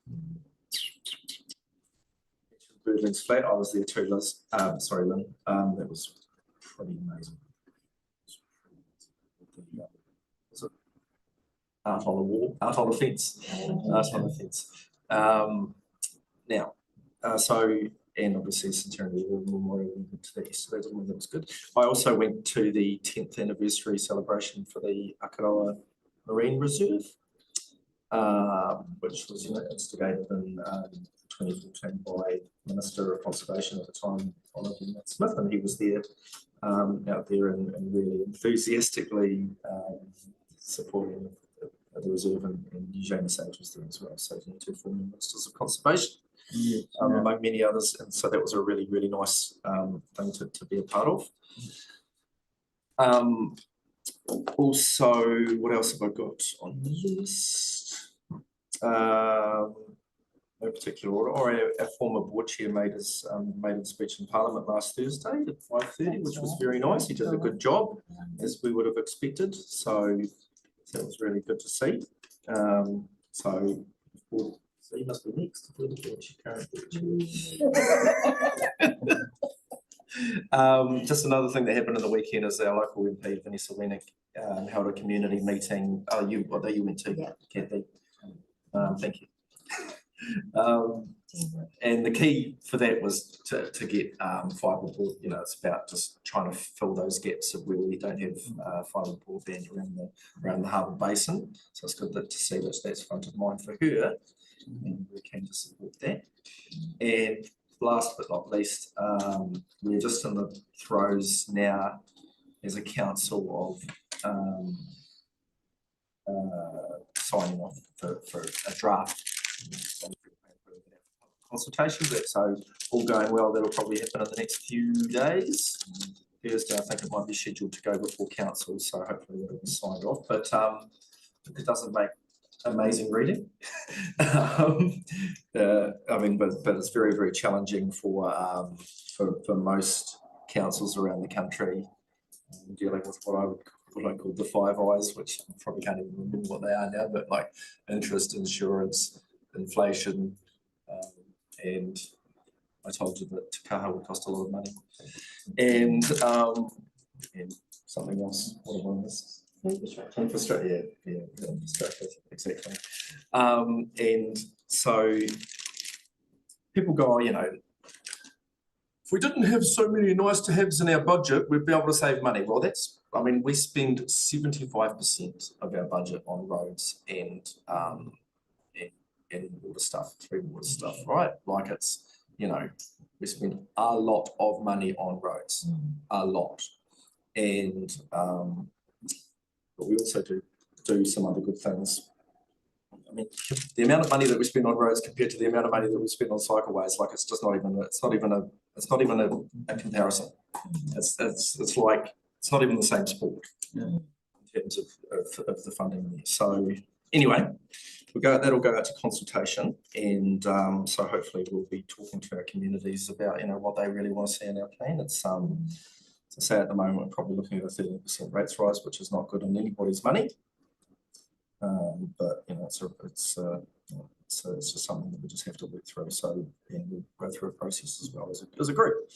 Birdling's flat, I was there too, Liz. Sorry, Lynn. That was pretty amazing. Was it art on the wall, art on the fence, art on the fence. Now, and obviously Centenary War Memorial went to that yesterday, that was good. I also went to the 10th anniversary celebration for the Akaroa Marine Reserve, which was instigated in 2014 by Minister of Conservation at the time, Honourable Matt Smith, and he was there out there and really enthusiastically supporting the reserve, and Eugenia Sage was there as well, so the 2 former Ministers of Conservation, among many others, and so that was a really, really nice thing to be a part of. Also, what else have I got on the list? No particular order. Our former board chair made his speech in Parliament last Thursday at 5:30, which was very nice. He did a good job, as we would have expected. So that was really good to see. So you must be next. Just another thing that happened in the weekend is our local MP Peninsula held a community meeting. You went to, Kathy. Thank you. And the key for that was to get fibre broadband. It's about just trying to fill those gaps of where we don't have fibre broadband around the harbour basin. So it's good to see that that's front of mind for her, and we're keen to support that. And last but not least, we're just in the throes now as a council of signing off for a draft consultation. So all going well, that'll probably happen in the next few days. Thursday, I think it might be scheduled to go before council, so hopefully that'll be signed off. But it doesn't make amazing reading. But it's very, very challenging for most councils around the country, dealing with what I call the 5 Eyes, which I probably can't even remember what they are now, but like interest, insurance, inflation, and I told you that Te Kaha would cost a lot of money, and something else. What am I missing? Infrastructure, infrastructure, exactly. And so people go, if we didn't have so many nice to haves in our budget, we'd be able to save money. Well, we spend 75% of our budget on roads and water stuff, water stuff, right? Like it's, we spend a lot of money on roads, a lot. And but we also do some other good things. I mean, the amount of money that we spend on roads compared to the amount of money that we spend on cycleways, like it's not even a comparison. It's like it's not even the same sport in terms of the funding there. So anyway, that'll go out to consultation, and so hopefully we'll be talking to our communities about what they really want to see in our plan. It's to say at the moment we're probably looking at a 13% rates rise, which is not good on anybody's money. But it's just something that we just have to work through. So we'll go through a process as well as a group.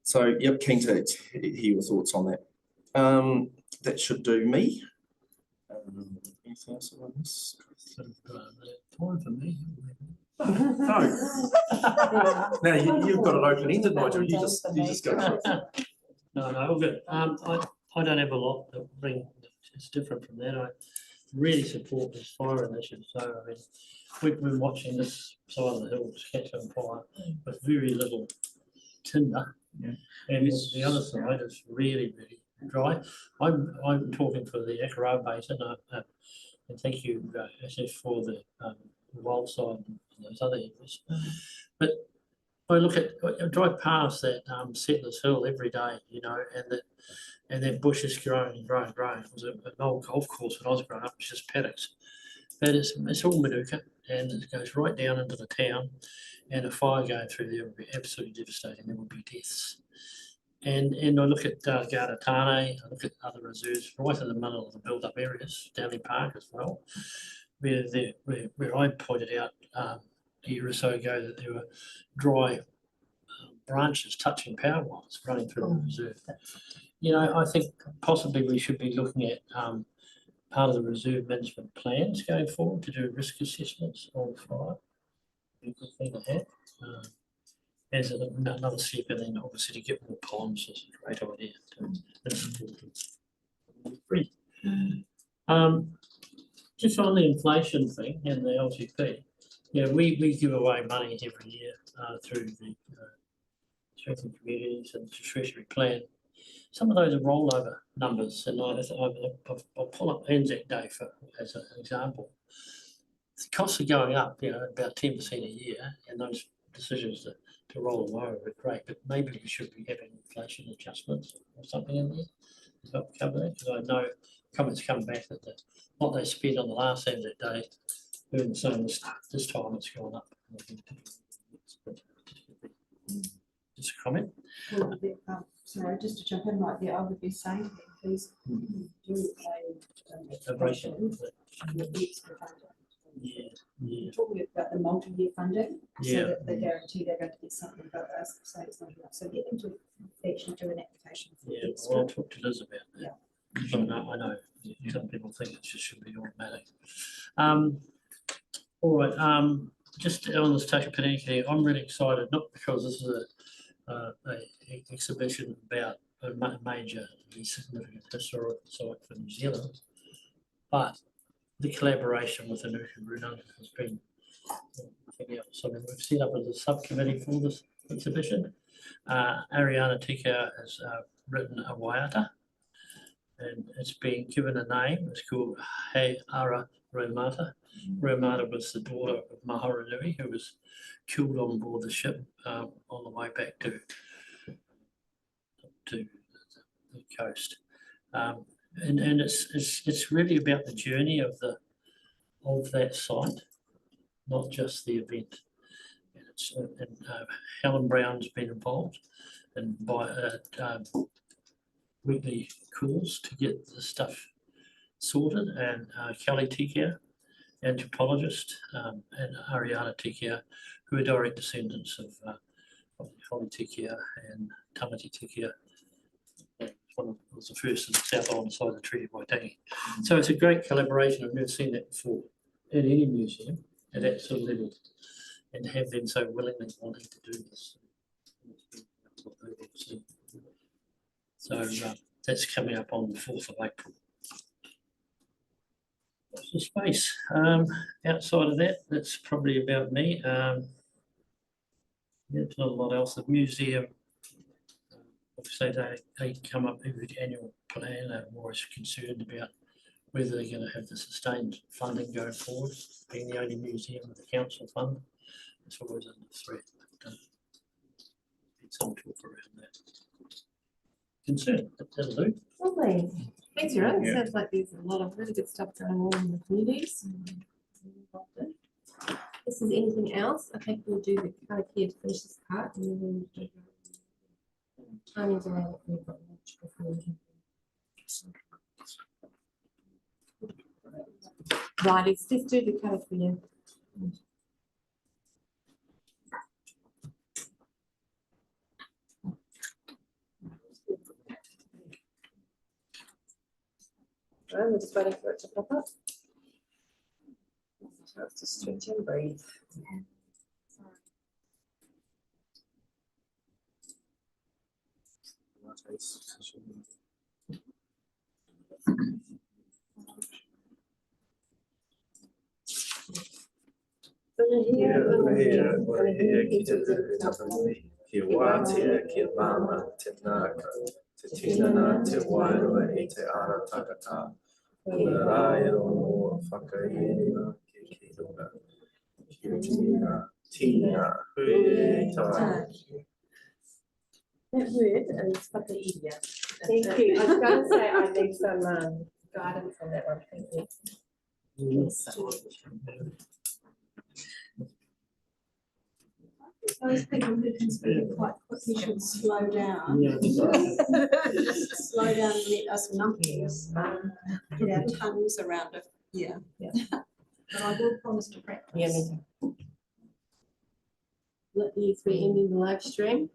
So yep, keen to hear your thoughts on that. That should do me. Anything else on this? Time for me. No. Now, you've got it open-ended, Nigel, you just go through it. No, all good. I don't have a lot to bring, it's different from that. I really support this fire initiative. So, I mean, we've been watching this side of the hills catch on fire with very little tinder. Yeah. And the other side is really, really dry. I'm talking for the Akarau Basin, and thank you, SF, for the wild side and those other areas. But I drive past that Settlers Hill every day, you know, and that bush is growing and growing and growing. It was an old golf course when I was growing up, it's just paddocks. But it's all Manuka, and it goes right down into the town, and a fire going through there would be absolutely devastating. There would be deaths. And I look at Garatane, I look at other reserves right in the middle of the build-up areas, Stanley Park as well, where I pointed out a year or so ago that there were dry branches touching power wires running through the reserve. You know, I think possibly we should be looking at part of the reserve management plans going forward to do risk assessments on fire. A good thing to have. As another step, and then obviously to get more ponds is a great idea. Just on the inflation thing and the LTP, yeah, we give away money every year through the Strengthened Communities and the Treasury Plan. Some of those are rollover numbers, and I'll pull up Anzac Day as an example. The costs are going up, you know, about 10% a year, and those decisions to roll them over are great, but maybe we should be having inflation adjustments or something in there to help cover that, because I know comments come back that what they spent on the last Anzac Day, doing the same this time, it's gone up. Just a comment. Well, sorry, just to jump in right there, I would be saying, please do a breakdown with the extra funding. Yeah. Talking about the multi-year funding, Yeah. so that they guarantee they're going to get something, but as I say, it's not enough. So get them to actually do an application for the Yeah, extra. well, I'll talk to Liz about that. Yeah. So I know some people think it just should be automatic. All right, just on this Take Peninsula, I'm really excited, not because this is a exhibition about a major significant historical site for New Zealand, but the collaboration with the Nuku has been something we've set up as a subcommittee for this exhibition. Ariana Tika has written a waiata, and it's been given a name. It's called Hei Ara Raumata. Raumata was the daughter of Maharanui, who was killed on board the ship on the way back to the coast. And it's really about the journey of that site, not just the event. And Helen Brown's been involved and by weekly calls to get the stuff sorted, and Kelly Tikia, anthropologist, and Ariana Tikia, who are direct descendants of Holly Tikia and Tamati Tikia. Was the first in the South Island side of the Treaty of Waitangi. So it's a great collaboration. I've never seen that before in any museum at that sort of level, and have been so willingly wanting to do this. So that's coming up on the 4th of April. What's the space? Outside of that, that's probably about me. There's not a lot else. The museum, obviously they come up with the annual plan. They're always concerned about whether they're going to have the sustained funding going forward, being the only museum with a council fund. It's always under threat. But, some talk around that. Concern, that'll do. Lovely. Thanks, Erin. Yeah. Sounds like there's a lot of really good stuff going on in the communities. This is anything else? I think we'll do the kind of here to finish this part, and then we'll do timings around it. We've got lunch before we can. Right, let's just do the kind of for you. We're just waiting for it to pop up. So it's just stretch and breathe. Kia wātea, kia lama, te nāka, te tinana, te wairua i te ara takata. Kua rāia o mua whakaiera ki runga. Kia tina, hui tā. That word is whakairia. Thank you. I was gonna say I need some guidance on that one. Thank you. Those people who can speak quite quickly should slow down. Slow down and let us monkeys get our tongues around it. Yeah. But I will promise to practice. Let you three ending the live stream.